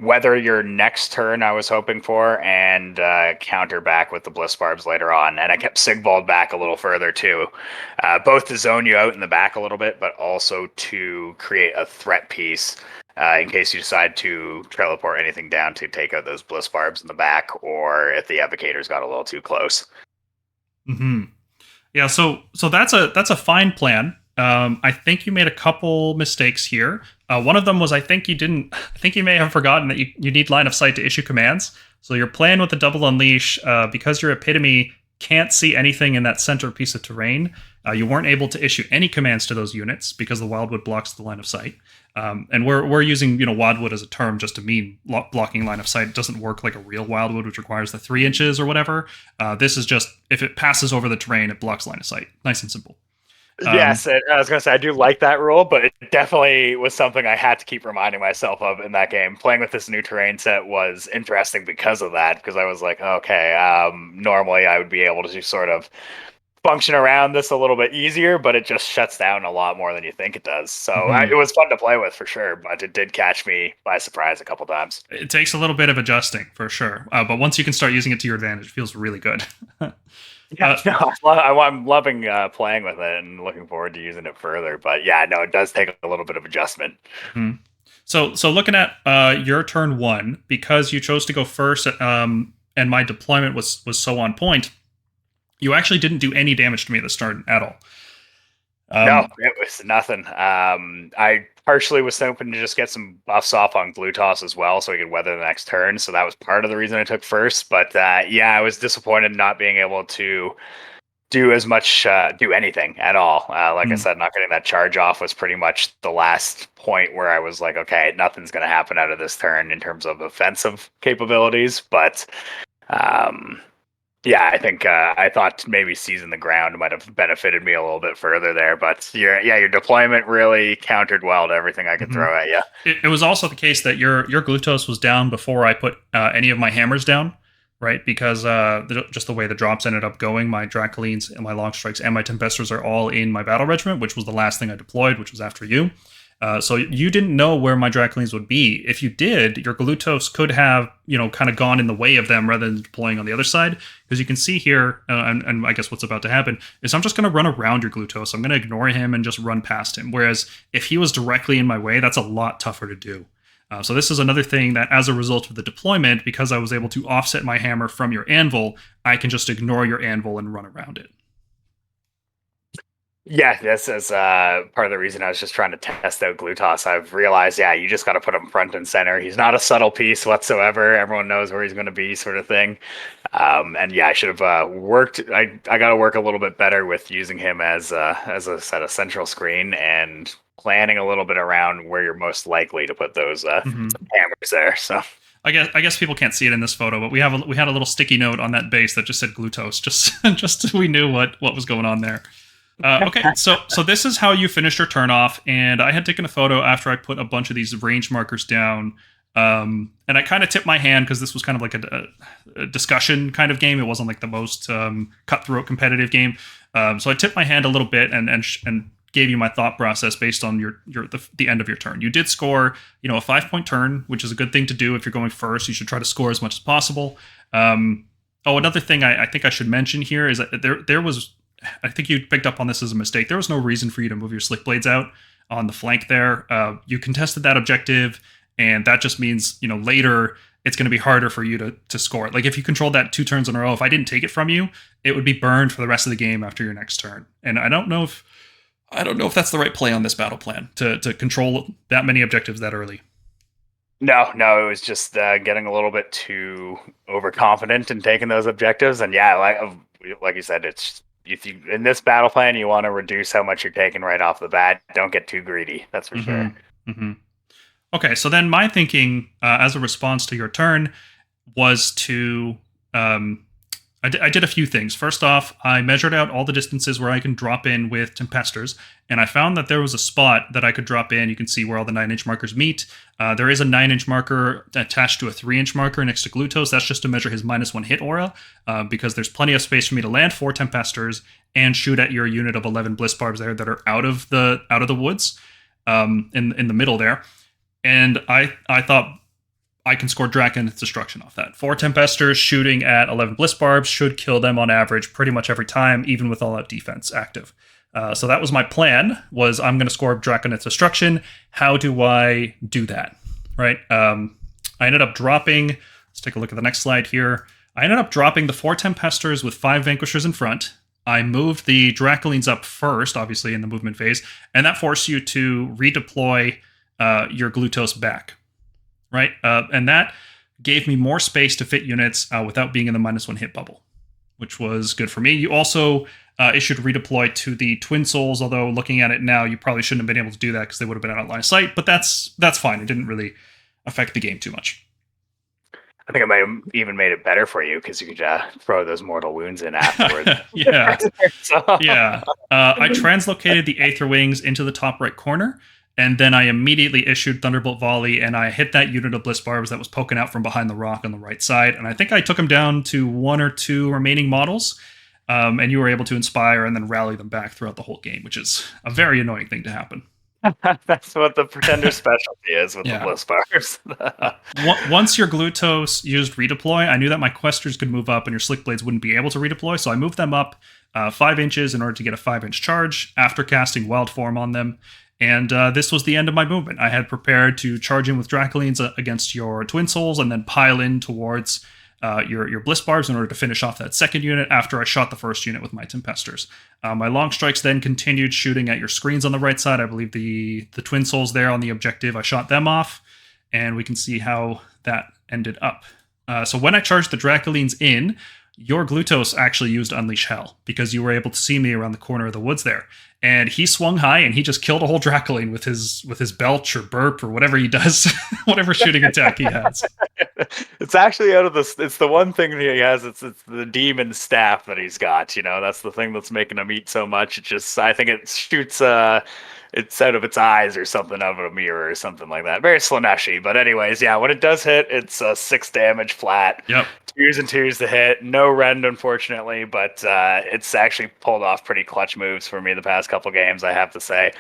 weather your next turn I was hoping for, and counter back with the Bliss Barbs later on. And I kept Sigvald back a little further too, both to zone you out in the back a little bit, but also to create a threat piece in case you decide to teleport anything down to take out those Bliss Barbs in the back, or if the Evocators got a little too close. Mm-hmm. Yeah, so that's a fine plan. I think you made a couple mistakes here. One of them was I think you may have forgotten that you need line of sight to issue commands. So your plan with the double unleash, because your epitome can't see anything in that center piece of terrain, you weren't able to issue any commands to those units because the wildwood blocks the line of sight. And we're using wildwood as a term just to mean blocking line of sight. It doesn't work like a real wildwood, which requires the 3 inches or whatever. This is just if it passes over the terrain, it blocks line of sight. Nice and simple. Yes, I was going to say I do like that rule, but it definitely was something I had to keep reminding myself of in that game. Playing with this new terrain set was interesting because of that, because I was like, okay, normally I would be able to sort of function around this a little bit easier, but it just shuts down a lot more than you think it does. So it was fun to play with for sure, but it did catch me by surprise a couple times. It takes a little bit of adjusting for sure, but once you can start using it to your advantage, it feels really good. I'm loving playing with it and looking forward to using it further. But it does take a little bit of adjustment. Mm-hmm. So looking at your turn 1, because you chose to go first, and my deployment was so on point, you actually didn't do any damage to me at the start at all. No, it was nothing. I partially was hoping to just get some buffs off on Glutos as well, so we could weather the next turn. So that was part of the reason I took first. But I was disappointed not being able to do as much, do anything at all. I said, not getting that charge off was pretty much the last point where I was like, okay, nothing's going to happen out of this turn in terms of offensive capabilities. But I think I thought maybe seizing the ground might have benefited me a little bit further there, but your deployment really countered well to everything I could throw at you. It was also the case that your Glutos was down before I put any of my hammers down. right? Because just the way the drops ended up going, my Dracolines and my Long Strikes and my Tempesters are all in my Battle Regiment, which was the last thing I deployed, which was after you. So you didn't know where my Dracolines would be. If you did, your Glutos could have, kind of gone in the way of them rather than deploying on the other side. Because you can see here, and I guess what's about to happen, is I'm just going to run around your Glutos. I'm going to ignore him and just run past him. Whereas if he was directly in my way, that's a lot tougher to do. So this is another thing that, as a result of the deployment, because I was able to offset my hammer from your anvil, I can just ignore your anvil and run around it. Yeah, this is part of the reason I was just trying to test out Glutos. I've realized, you just got to put him front and center. He's not a subtle piece whatsoever. Everyone knows where he's going to be, sort of thing. And I should have worked. I got to work a little bit better with using him as a set of central screen and planning a little bit around where you're most likely to put those hammers there. So. I guess people can't see it in this photo, but we had a little sticky note on that base that just said Glutos, just so we knew what was going on there. Okay, so this is how you finished your turn off, and I had taken a photo after I put a bunch of these range markers down, and I kind of tipped my hand because this was kind of like a discussion kind of game. It wasn't like the most cutthroat competitive game, so I tipped my hand a little bit and gave you my thought process based on the end of your turn. You did score, a 5-point turn, which is a good thing to do if you're going first. You should try to score as much as possible. Another thing I think I should mention here is that there was. I think you picked up on this as a mistake. There was no reason for you to move your slick blades out on the flank there. You contested that objective, and that just means, later it's going to be harder for you to score. Like if you controlled that 2 turns in a row, if I didn't take it from you, it would be burned for the rest of the game after your next turn. And I don't know if that's the right play on this battle plan to control that many objectives that early. No, it was just getting a little bit too overconfident in taking those objectives. And like you said, it's if you in this battle plan you want to reduce how much you're taking right off the bat. Don't get too greedy. That's for sure. Mm-hmm. Okay, so then my thinking as a response to your turn was to I did a few things. First off, I measured out all the distances where I can drop in with Tempesters, and I found that there was a spot that I could drop in. You can see where all the 9-inch markers meet. There is a 9-inch marker attached to a 3-inch marker next to Glutos. That's just to measure his -1 hit aura, because there's plenty of space for me to land 4 Tempesters and shoot at your unit of 11 Bliss Barbs there that are out of the woods, in the middle there. And I thought I can score Dracon's Destruction off that. 4 Tempesters shooting at 11 Bliss Barbs should kill them on average pretty much every time, even with all that defense active. So that was my plan, was I'm going to score Dracon's Destruction. How do I do that? Right? I ended up dropping, let's take a look at the next slide here. I ended up dropping the 4 Tempesters with 5 Vanquishers in front. I moved the Dracolines up first, obviously in the movement phase, and that forced you to redeploy your Glutos back. Right? And that gave me more space to fit units without being in the -1 hit bubble, which was good for me. You also issued redeploy to the Twin Souls, although looking at it now, you probably shouldn't have been able to do that because they would have been out of line of sight, but that's fine. It didn't really affect the game too much. I think it might have even made it better for you because you could throw those mortal wounds in afterwards. Yeah. Yeah. I translocated the Aether Wings into the top right corner, and then I immediately issued Thunderbolt Volley, and I hit that unit of Bliss Barbs that was poking out from behind the rock on the right side. And I think I took him down to 1 or 2 remaining models, and you were able to inspire and then rally them back throughout the whole game, which is a very annoying thing to happen. That's what the Pretender specialty is with the Bliss Barbs. Once your Glutos used redeploy, I knew that my Questers could move up and your Slick Blades wouldn't be able to redeploy, so I moved them up 5 inches in order to get a 5-inch charge after casting Wild Form on them. And this was the end of my movement. I had prepared to charge in with Dracolines against your Twin Souls and then pile in towards your Bliss Barbs in order to finish off that second unit after I shot the first unit with my Tempesters. My Long Strikes then continued shooting at your screens on the right side. I believe the Twin Souls there on the objective, I shot them off, and we can see how that ended up. So when I charged the Dracolines in, your Glutos actually used Unleash Hell because you were able to see me around the corner of the woods there. And he swung high and he just killed a whole Dracoline with his belch or burp or whatever he does, whatever shooting attack he has. It's actually it's the one thing that he has. It's the demon staff that he's got. That's the thing that's making him eat so much. I think it shoots it's out of its eyes or something out of a mirror or something like that. Very Slaanesh-y. But anyways, yeah, when it does hit, it's 6 damage flat. Yep. 2s and 2s to hit. No rend, unfortunately, but it's actually pulled off pretty clutch moves for me the past couple games, I have to say.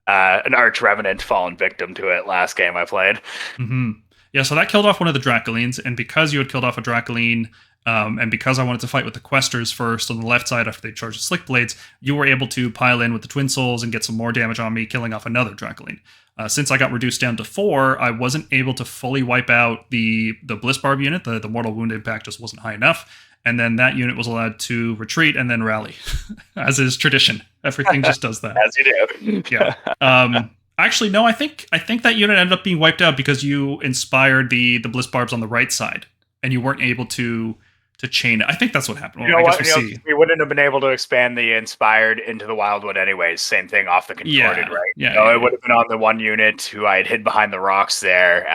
An Arch Revenant fallen victim to it last game I played. Mm-hmm. Yeah, so that killed off one of the Dracolines, and because you had killed off a Dracoline, and because I wanted to fight with the Questers first on the left side after they charged the Slick Blades, you were able to pile in with the Twin Souls and get some more damage on me, killing off another Dracoline. Since I got reduced down to 4, I wasn't able to fully wipe out the Bliss Barb unit. The mortal wound impact just wasn't high enough. And then that unit was allowed to retreat and then rally, as is tradition. Everything just does that. As you do. Yeah. Actually, no, I think that unit ended up being wiped out because you inspired the Bliss Barbs on the right side, and you weren't able to chain it. I think that's what happened. You know what? We wouldn't have been able to expand the Inspired into the Wildwood anyways. Same thing off the Contorted, right? Yeah, it would have been on the one unit who I had hid behind the rocks there,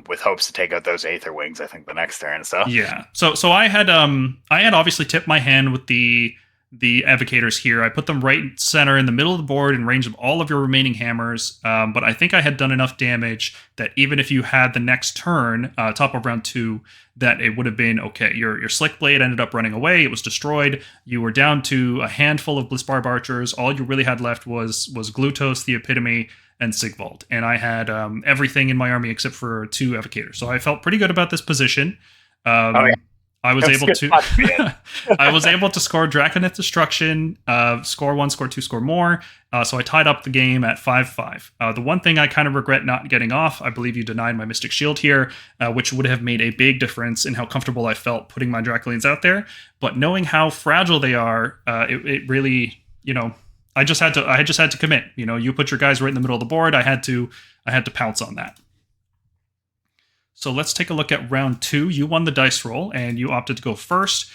with hopes to take out those Aether Wings, I think, the next turn. So yeah. So I had obviously tipped my hand with the Evocators here. I put them right center in the middle of the board in range of all of your remaining hammers, but I think I had done enough damage that even if you had the next turn, top of round 2, that it would have been okay. Your Slick Blade ended up running away. It was destroyed. You were down to a handful of Bliss Barb archers. All you really had left was Glutos, the Epitome, and Sigvald. And I had everything in my army except for 2 Evocators. So I felt pretty good about this position. I was able to score Draconith Destruction, score 1, score 2, score more. So I tied up the game at 5-5. The one thing I kind of regret not getting off, I believe you denied my Mystic Shield here, which would have made a big difference in how comfortable I felt putting my Dracolines out there. But knowing how fragile they are, it really, I just had to commit. You put your guys right in the middle of the board. I had to pounce on that. So let's take a look at round 2. You won the dice roll, and you opted to go first.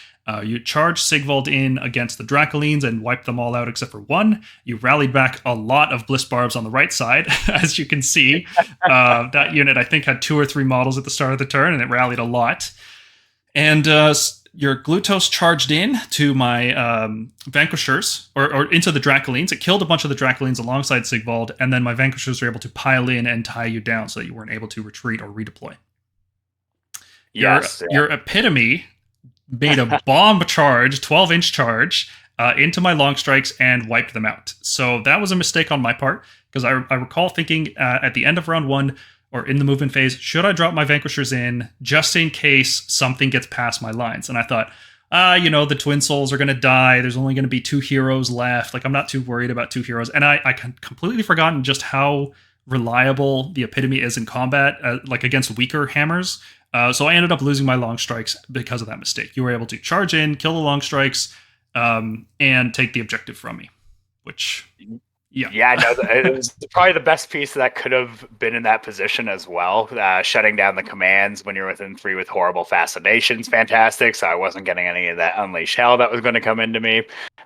You charged Sigvald in against the Dracolines and wiped them all out except for 1. You rallied back a lot of Bliss Barbs on the right side, as you can see. That unit, I think, had 2 or 3 models at the start of the turn, and it rallied a lot. And your Glutos charged in to my Vanquishers, or into the Dracolines. It killed a bunch of the Dracolines alongside Sigvald, and then my Vanquishers were able to pile in and tie you down so that you weren't able to retreat or redeploy. Your Epitome made a bomb charge, 12-inch charge, into my long strikes and wiped them out. So that was a mistake on my part, because I recall thinking at the end of round 1, or in the movement phase, should I drop my Vanquishers in just in case something gets past my lines? And I thought, the Twin Souls are going to die. There's only going to be 2 heroes left. Like, I'm not too worried about 2 heroes. And I completely forgotten just how reliable the Epitome is in combat, like against weaker hammers. So I ended up losing my long strikes because of that mistake. You were able to charge in, kill the long strikes, and take the objective from me, which... Yeah, no, it was probably the best piece that could have been in that position as well. Shutting down the commands when you're within 3 with horrible fascinations, fantastic. So I wasn't getting any of that unleash hell that was going to come into me.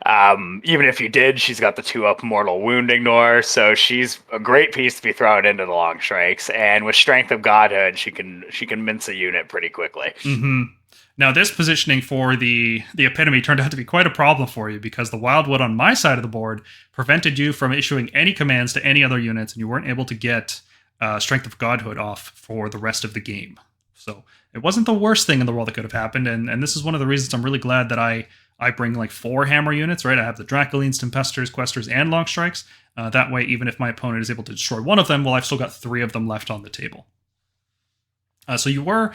Even if you did, she's got the 2-up mortal wound ignore, so she's a great piece to be thrown into the long strikes. And with strength of godhood, she can mince a unit pretty quickly. Mm-hmm. Now, this positioning for the Epitome turned out to be quite a problem for you, because the Wildwood on my side of the board prevented you from issuing any commands to any other units, and you weren't able to get Strength of Godhood off for the rest of the game. So it wasn't the worst thing in the world that could have happened, and this is one of the reasons I'm really glad that I bring like 4 hammer units, right? I have the Dracolines, Tempestors, Questers, and Long Strikes. That way, even if my opponent is able to destroy one of them, well, I've still got 3 of them left on the table. So you were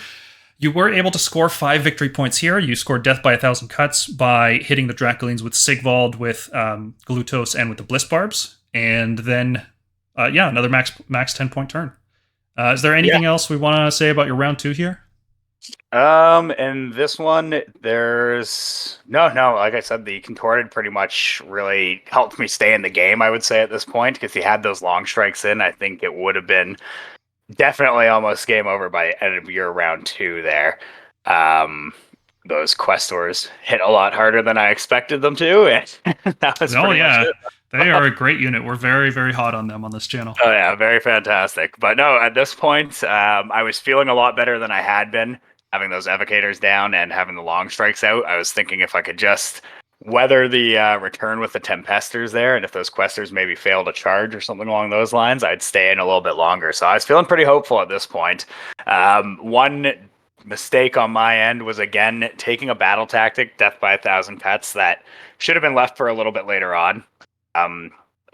able to score 5 victory points here. You scored Death by 1,000 Cuts by hitting the Dracolines with Sigvald, with Glutos, and with the Bliss Barbs. And then, another max 10-point turn. Is there anything else we want to say about your round 2 here? In this one, there's no, like I said, the Contorted pretty much really helped me stay in the game, I would say, at this point, because he had those long strikes in. I think it would have been definitely almost game over by the end of your round 2 there. Those Questors hit a lot harder than I expected them to, and that was pretty much it. They are a great unit. We're very, very hot on them on this channel. Oh yeah, very fantastic. But no, at this point, I was feeling a lot better than I had been, having those Evocators down and having the long strikes out. I was thinking if I could just whether the return with the Tempesters there, and if those Questers maybe fail to charge or something along those lines, I'd stay in a little bit longer. So I was feeling pretty hopeful at this point. One mistake on my end was, again, taking a battle tactic, Death by 1,000 Cuts, that should have been left for a little bit later on.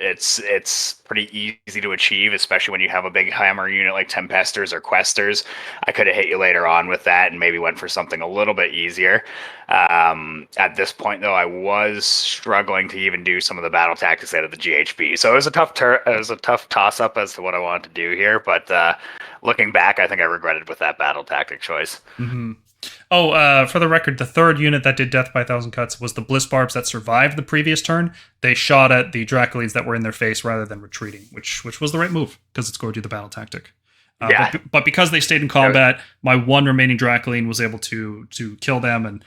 It's pretty easy to achieve, especially when you have a big hammer unit like Tempesters or Questers. I could have hit you later on with that and maybe went for something a little bit easier. At this point, though, I was struggling to even do some of the battle tactics out of the GHB. So it was a tough toss up as to what I wanted to do here. But looking back, I think I regretted with that battle tactic choice. Mm-hmm. For the record, the third unit that did death by 1,000 cuts was the Bliss Barbs that survived the previous turn. They shot at the Dracolines that were in their face rather than retreating, which was the right move because it's going to do the battle tactic. But because they stayed in combat, my one remaining Dracoline was able to kill them and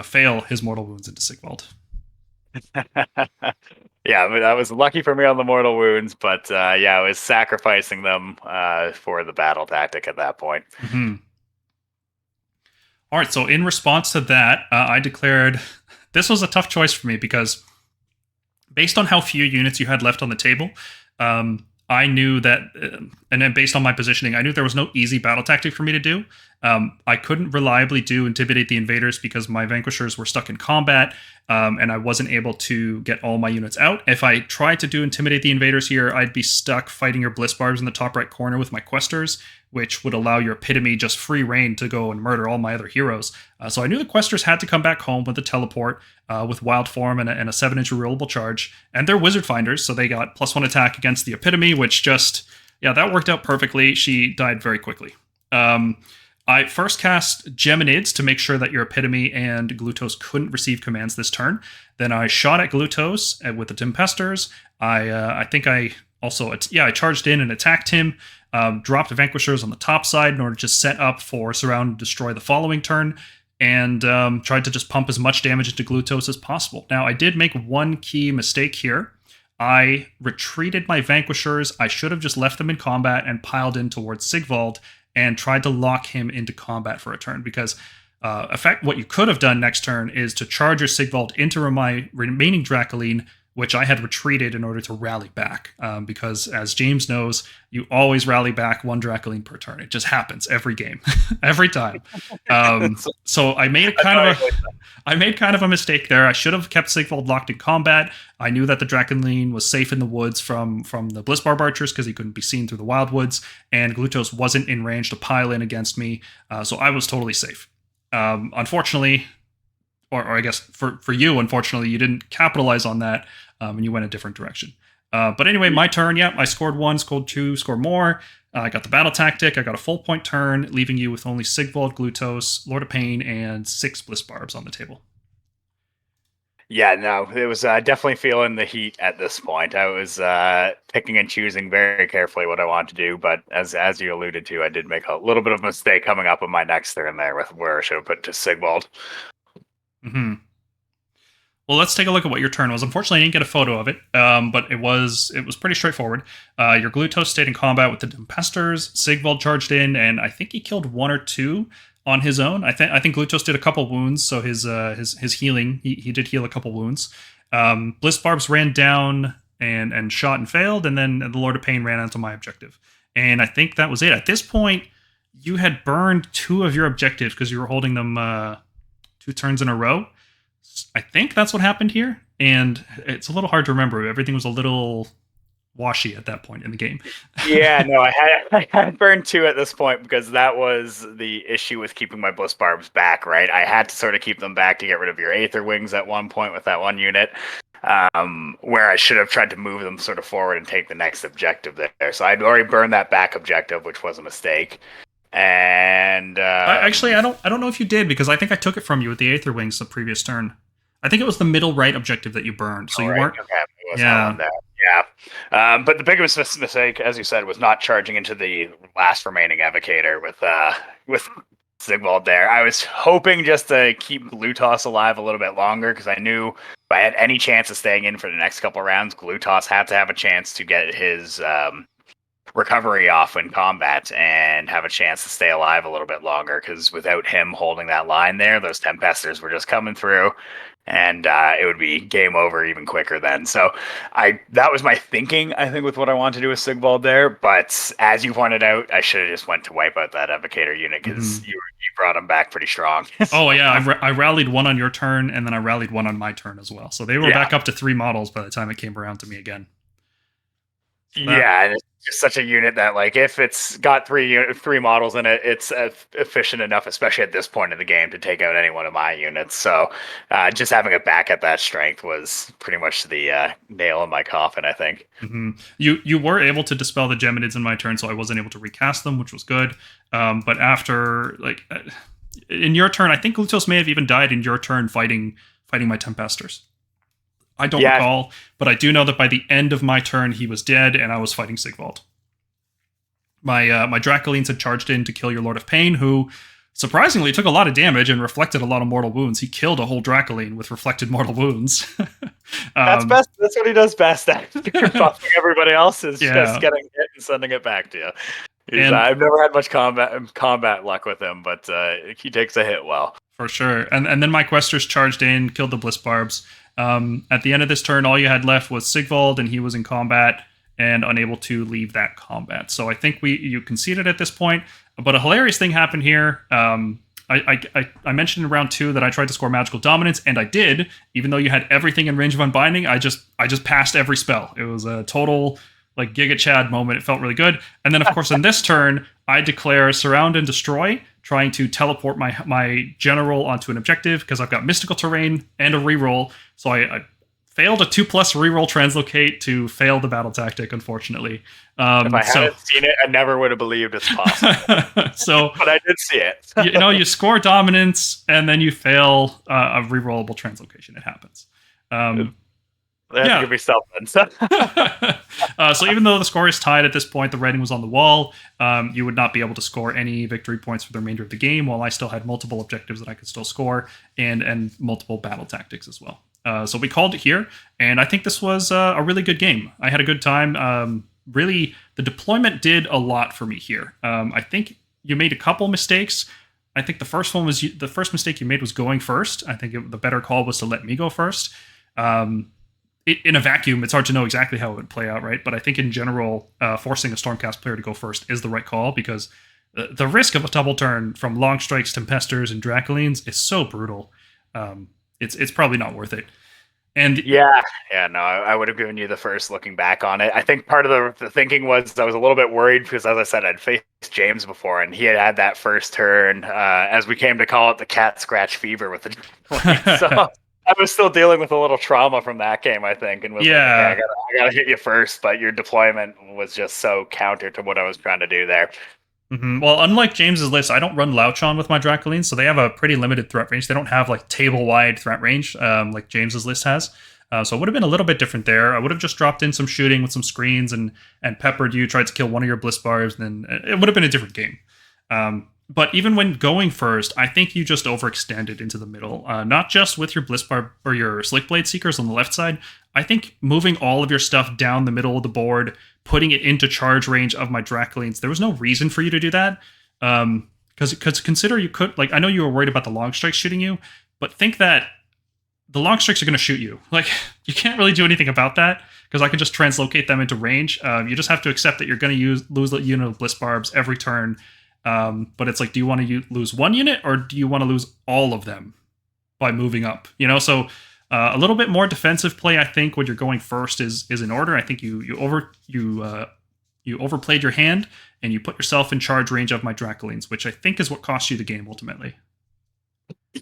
fail his mortal wounds into Sigvald. Yeah, that was lucky for me on the mortal wounds, but I was sacrificing them for the battle tactic at that point. Mm-hmm. All right, so in response to that, I declared this was a tough choice for me because based on how few units you had left on the table, I knew that, and then based on my positioning, I knew there was no easy battle tactic for me to do. I couldn't reliably do Intimidate the Invaders because my Vanquishers were stuck in combat, and I wasn't able to get all my units out. If I tried to do Intimidate the Invaders here, I'd be stuck fighting your Bliss Barbs in the top right corner with my Questers, which would allow your Epitome just free reign to go and murder all my other heroes. So I knew the Questers had to come back home with a teleport, with Wild Form and a 7-inch rerollable charge, and they're Wizard Finders, so they got +1 attack against the Epitome, which that worked out perfectly. She died very quickly. I first cast Geminids to make sure that your Epitome and Glutos couldn't receive commands this turn. Then I shot at Glutos with the Tempesters. I charged in and attacked him, dropped Vanquishers on the top side in order to just set up for Surround and Destroy the following turn, and tried to just pump as much damage into Glutos as possible. Now, I did make one key mistake here. I retreated my Vanquishers. I should have just left them in combat and piled in towards Sigvald and tried to lock him into combat for a turn, because what you could have done next turn is to charge your Sigvald into my remaining Dracoline, which I had retreated in order to rally back, because as James knows, you always rally back one Dracoline per turn. It just happens every game, every time. So I made kind of a mistake there. I should have kept Sigvald locked in combat. I knew that the Dracoline was safe in the woods from the Bliss Barb archers because he couldn't be seen through the wildwoods, and Glutos wasn't in range to pile in against me, so I was totally safe. Unfortunately, or I guess for you, unfortunately, you didn't capitalize on that, and you went a different direction. But anyway, my turn, I scored 1, scored 2, scored more. I got the battle tactic. I got a full point turn, leaving you with only Sigvald, Glutos, Lord of Pain, and 6 Bliss Barbs on the table. Yeah, no, it was definitely feeling the heat at this point. I was picking and choosing very carefully what I wanted to do, but as you alluded to, I did make a little bit of a mistake coming up on my next turn there with where I should have put to Sigvald. Mm-hmm. Well, let's take a look at what your turn was. Unfortunately, I didn't get a photo of it, but it was pretty straightforward. Your Glutos stayed in combat with the Tempesters. Sigvald charged in, and I think he killed 1 or 2 on his own. I think Glutos did a couple wounds, so his healing, he did heal a couple wounds. Bliss Barbs ran down and shot and failed, and then the Lord of Pain ran onto my objective. And I think that was it. At this point, you had burned 2 of your objectives because you were holding them 2 turns in a row. I think that's what happened here, and it's a little hard to remember. Everything was a little washy at that point in the game. Yeah, no, I had burned 2 at this point because that was the issue with keeping my Bliss Barbs back, right? I had to sort of keep them back to get rid of your Aether Wings at one point with that one unit, where I should have tried to move them sort of forward and take the next objective there. So I'd already burned that back objective, which was a mistake. And I don't know if you did, because I think I took it from you with the Aether Wings the previous turn. I think it was the middle right objective that you burned, so you weren't. Okay, yeah. But the biggest mistake, as you said, was not charging into the last remaining Evocator with Sigvald there. I was hoping just to keep Glutos alive a little bit longer, because I knew if I had any chance of staying in for the next couple rounds, Glutos had to have a chance to get his recovery off in combat and have a chance to stay alive a little bit longer. Because without him holding that line there, those Tempesters were just coming through, and it would be game over even quicker then. So that was my thinking, I think, with what I wanted to do with Sigvald there. But as you pointed out, I should have just went to wipe out that Evocator unit because you brought him back pretty strong. Oh yeah, I rallied one on your turn, and then I rallied one on my turn as well. So they were back up to 3 models by the time it came around to me again. Yeah, and it's just such a unit that, like, if it's got three models in it, it's efficient enough, especially at this point in the game, to take out any one of my units. So just having it back at that strength was pretty much the nail in my coffin, I think. You were able to dispel the Geminids in my turn, so I wasn't able to recast them, which was good. But after, like, in your turn, I think Lutos may have even died in your turn fighting my Tempesters. I don't recall, but I do know that by the end of my turn, he was dead, and I was fighting Sigvald. My Dracolines had charged in to kill your Lord of Pain, who surprisingly took a lot of damage and reflected a lot of mortal wounds. He killed a whole Dracoline with reflected mortal wounds. That's best. That's what he does best at. Buffing everybody else is just getting hit and sending it back to you. I've never had much combat luck with him, but he takes a hit well. For sure. And then my Questers charged in, killed the Bliss Barbs. At the end of this turn, all you had left was Sigvald, and he was in combat and unable to leave that combat. So I think you conceded at this point. But a hilarious thing happened here. I mentioned in round 2 that I tried to score magical dominance, and I did. Even though you had everything in range of unbinding, I just passed every spell. It was a total like Giga Chad moment. It felt really good. And then, of course, in this turn, I declare Surround and Destroy, trying to teleport my general onto an objective because I've got mystical terrain and a reroll. So I failed a 2+ reroll translocate to fail the battle tactic, unfortunately. If I hadn't seen it, I never would have believed it's possible. But I did see it. You score dominance and then you fail a rerollable translocation. It happens. That could be something. So even though the score is tied at this point, the writing was on the wall. You would not be able to score any victory points for the remainder of the game, while I still had multiple objectives that I could still score and multiple battle tactics as well. So we called it here, and I think this was a really good game. I had a good time. Really, the deployment did a lot for me here. I think you made a couple mistakes. I think the first mistake you made was going first. I think the better call was to let me go first. In a vacuum, it's hard to know exactly how it would play out, right? But I think in general, forcing a Stormcast player to go first is the right call, because the risk of a double turn from Long Strikes, Tempesters, and Dracolines is so brutal. It's probably not worth it. And I would have given you the first looking back on it. I think part of the thinking was I was a little bit worried because, as I said, I'd faced James before, and he had that first turn, as we came to call it, the cat scratch fever with the so I was still dealing with a little trauma from that game, I think, and was like, okay, I gotta hit you first, but your deployment was just so counter to what I was trying to do there. Well, unlike James's list, I don't run Lauchon with my Dracolines, so they have a pretty limited threat range. They don't have like table-wide threat range like James's list has. So it would have been a little bit different there. I would have just dropped in some shooting with some screens and peppered you, tried to kill one of your Bliss Barbs, and then it would have been a different game. But even when going first, I think you just overextended into the middle. Not just with your Bliss Barb or your Slickblade Seekers on the left side. I think moving all of your stuff down the middle of the board, putting it into charge range of my Dracolines, there was no reason for you to do that. Because consider you could, like, I know you were worried about the Long Strikes shooting you, but think that the Long Strikes are going to shoot you. Like, you can't really do anything about that, because I can just translocate them into range. You just have to accept that you're going to lose a unit of Bliss Barbs every turn. But it's like, do you want to lose one unit, or do you want to lose all of them by moving up? So a little bit more defensive play, I think, when you're going first is in order. I think you overplayed your hand, and you put yourself in charge range of my Dracolines, which I think is what cost you the game ultimately.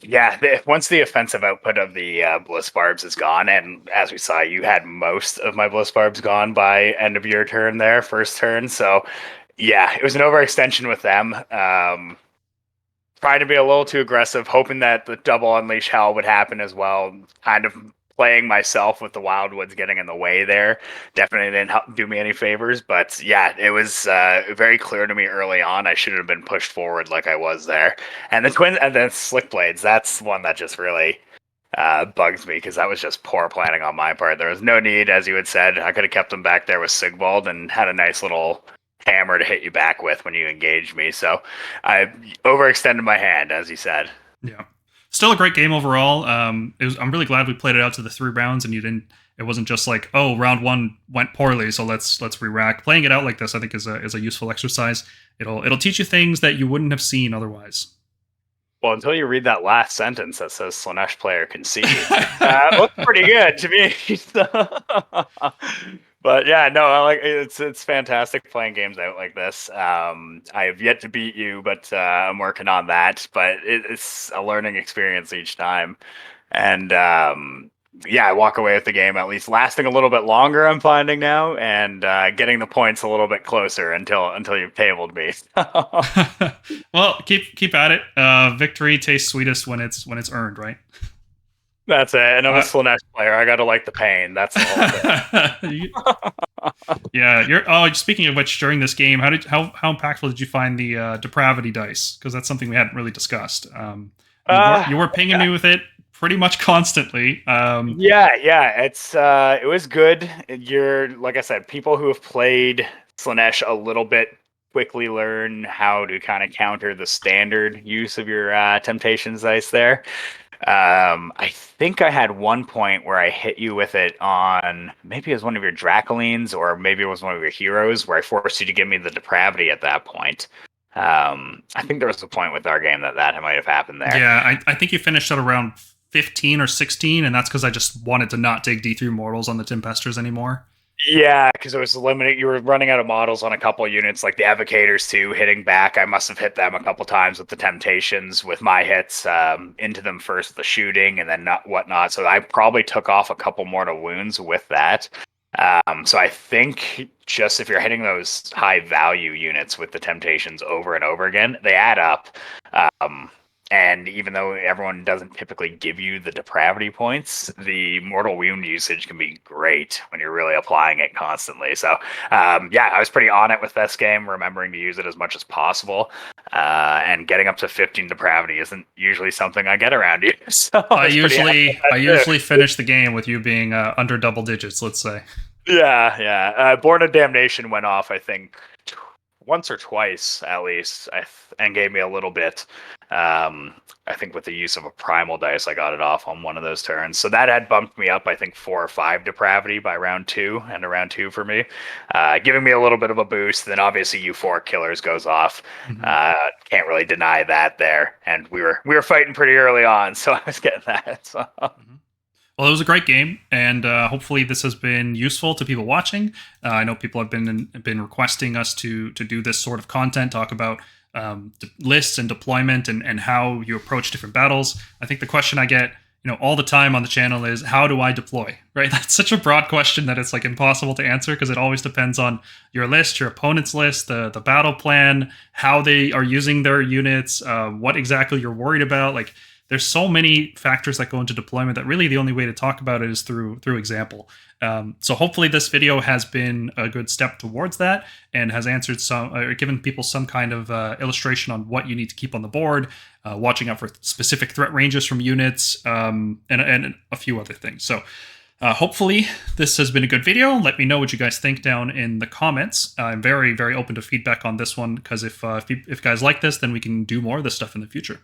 Yeah, once the offensive output of the Bliss Barbs is gone, and as we saw, you had most of my Bliss Barbs gone by end of your turn there, first turn, so yeah, it was an overextension with them. Trying to be a little too aggressive, hoping that the double Unleash Hell would happen as well. Kind of playing myself with the Wildwoods getting in the way there. Definitely didn't do me any favors. But yeah, it was very clear to me early on I should have been pushed forward like I was there. And the Slickblades, that's one that just really bugs me, because that was just poor planning on my part. There was no need, as you had said. I could have kept them back there with Sigvald and had a nice little hammer to hit you back with when you engage me. So I overextended my hand, as you said. Yeah, still a great game overall. I'm really glad we played it out to the 3 rounds, and you didn't. It wasn't just like, oh, round one went poorly, so let's re-rack. Playing it out like this, I think, is a useful exercise. It'll teach you things that you wouldn't have seen otherwise. Well, until you read that last sentence that says Slaanesh player concede. Looks pretty good to me. But yeah, no, I like it's fantastic playing games out like this. I have yet to beat you, but I'm working on that. But it's a learning experience each time. And yeah, I walk away with the game at least lasting a little bit longer. I'm finding now, and getting the points a little bit closer until you've tabled me. Well, keep at it. Victory tastes sweetest when it's earned, right? That's it. And I'm a Slaanesh player. I gotta like the pain. That's the whole thing. Yeah. Speaking of which, during this game, how impactful did you find the depravity dice? Because that's something we hadn't really discussed. You were pinging me with it pretty much constantly. Yeah. It was good. You're, like I said, people who have played Slaanesh a little bit quickly learn how to kind of counter the standard use of your temptations dice there. I think I had one point where I hit you with it on, maybe it was one of your Dracolines, or maybe it was one of your heroes, where I forced you to give me the depravity at that point. I think there was a point with our game that might have happened there. Yeah, I think you finished at around 15 or 16, and that's because I just wanted to not take D3 mortals on the Tempesters anymore. Yeah, because it was limited. You were running out of models on a couple units, like the Evocators too, hitting back. I must have hit them a couple times with the Temptations, with my hits into them first, the shooting, and then whatnot. So I probably took off a couple mortal wounds with that. So I think just if you're hitting those high value units with the Temptations over and over again, they add up. And even though everyone doesn't typically give you the depravity points, the mortal wound usage can be great when you're really applying it constantly. So, yeah, I was pretty on it with this game, remembering to use it as much as possible. And getting up to 15 depravity isn't usually something I get around you. So I usually finish the game with you being under double digits, let's say. Yeah. Born of Damnation went off, I think, once or twice at least, and gave me a little bit. I think with the use of a primal dice, I got it off on one of those turns. So that had bumped me up, I think, 4 or 5 depravity by round 2, and a round 2 for me, giving me a little bit of a boost. Then obviously euphoric killers goes off. Can't really deny that there. And we were fighting pretty early on, so I was getting that. So. Well, it was a great game, and hopefully this has been useful to people watching. I know people have been requesting us to do this sort of content, talk about lists and deployment and how you approach different battles. I think the question I get all the time on the channel is, how do I deploy? Right? That's such a broad question that it's like impossible to answer, because it always depends on your list, your opponent's list, the battle plan, how they are using their units, what exactly you're worried about. Like, there's so many factors that go into deployment that really the only way to talk about it is through example. So hopefully this video has been a good step towards that, and has answered some, or given people some kind of illustration on what you need to keep on the board, watching out for specific threat ranges from units, and a few other things. So hopefully this has been a good video. Let me know what you guys think down in the comments. I'm very, very open to feedback on this one, because if guys like this, then we can do more of this stuff in the future.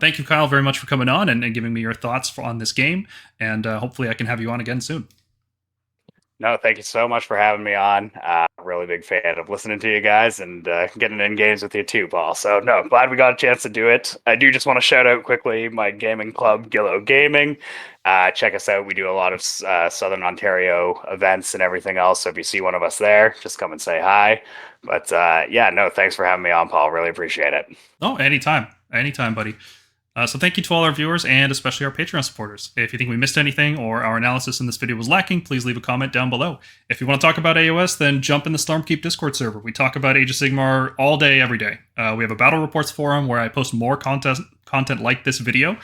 Thank you, Kyle, very much for coming on and giving me your thoughts on this game, and hopefully I can have you on again soon. No, thank you so much for having me on. Really big fan of listening to you guys, and getting in games with you too, Paul. So no, glad we got a chance to do it. I do just want to shout out quickly my gaming club, Gillo Gaming. Check us out. We do a lot of Southern Ontario events and everything else. So if you see one of us there, just come and say hi. But yeah, no, thanks for having me on, Paul. Really appreciate it. Oh, anytime, buddy. So thank you to all our viewers, and especially our Patreon supporters. If you think we missed anything, or our analysis in this video was lacking, please leave a comment down below. If you want to talk about AOS, then jump in the Stormkeep Discord server. We talk about Age of Sigmar all day, every day. We have a battle reports forum where I post more content like this video.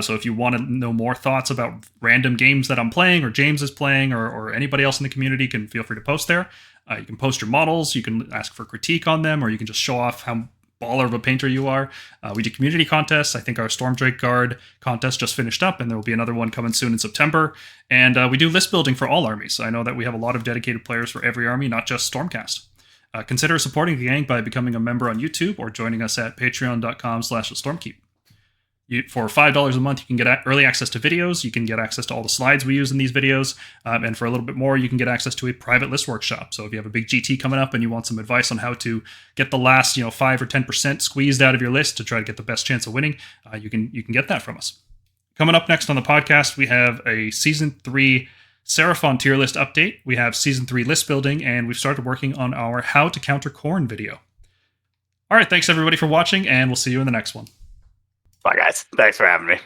So if you want to know more thoughts about random games that I'm playing, or James is playing, or anybody else in the community, can feel free to post there. You can post your models, you can ask for critique on them, or you can just show off how baller of a painter you are. We do community contests. I think our Stormdrake Guard contest just finished up, and there will be another one coming soon in September. And we do list building for all armies. I know that we have a lot of dedicated players for every army, not just Stormcast. Consider supporting the gang by becoming a member on YouTube or joining us at patreon.com/Stormkeep. For $5 a month, you can get early access to videos. You can get access to all the slides we use in these videos. And for a little bit more, you can get access to a private list workshop. So if you have a big GT coming up and you want some advice on how to get the last 5 or 10% squeezed out of your list to try to get the best chance of winning, you can get that from us. Coming up next on the podcast, we have a Season 3 Seraphon tier list update. We have Season 3 list building, and we've started working on our How to Counter Khorne video. All right, thanks everybody for watching, and we'll see you in the next one. Bye, guys. Thanks for having me.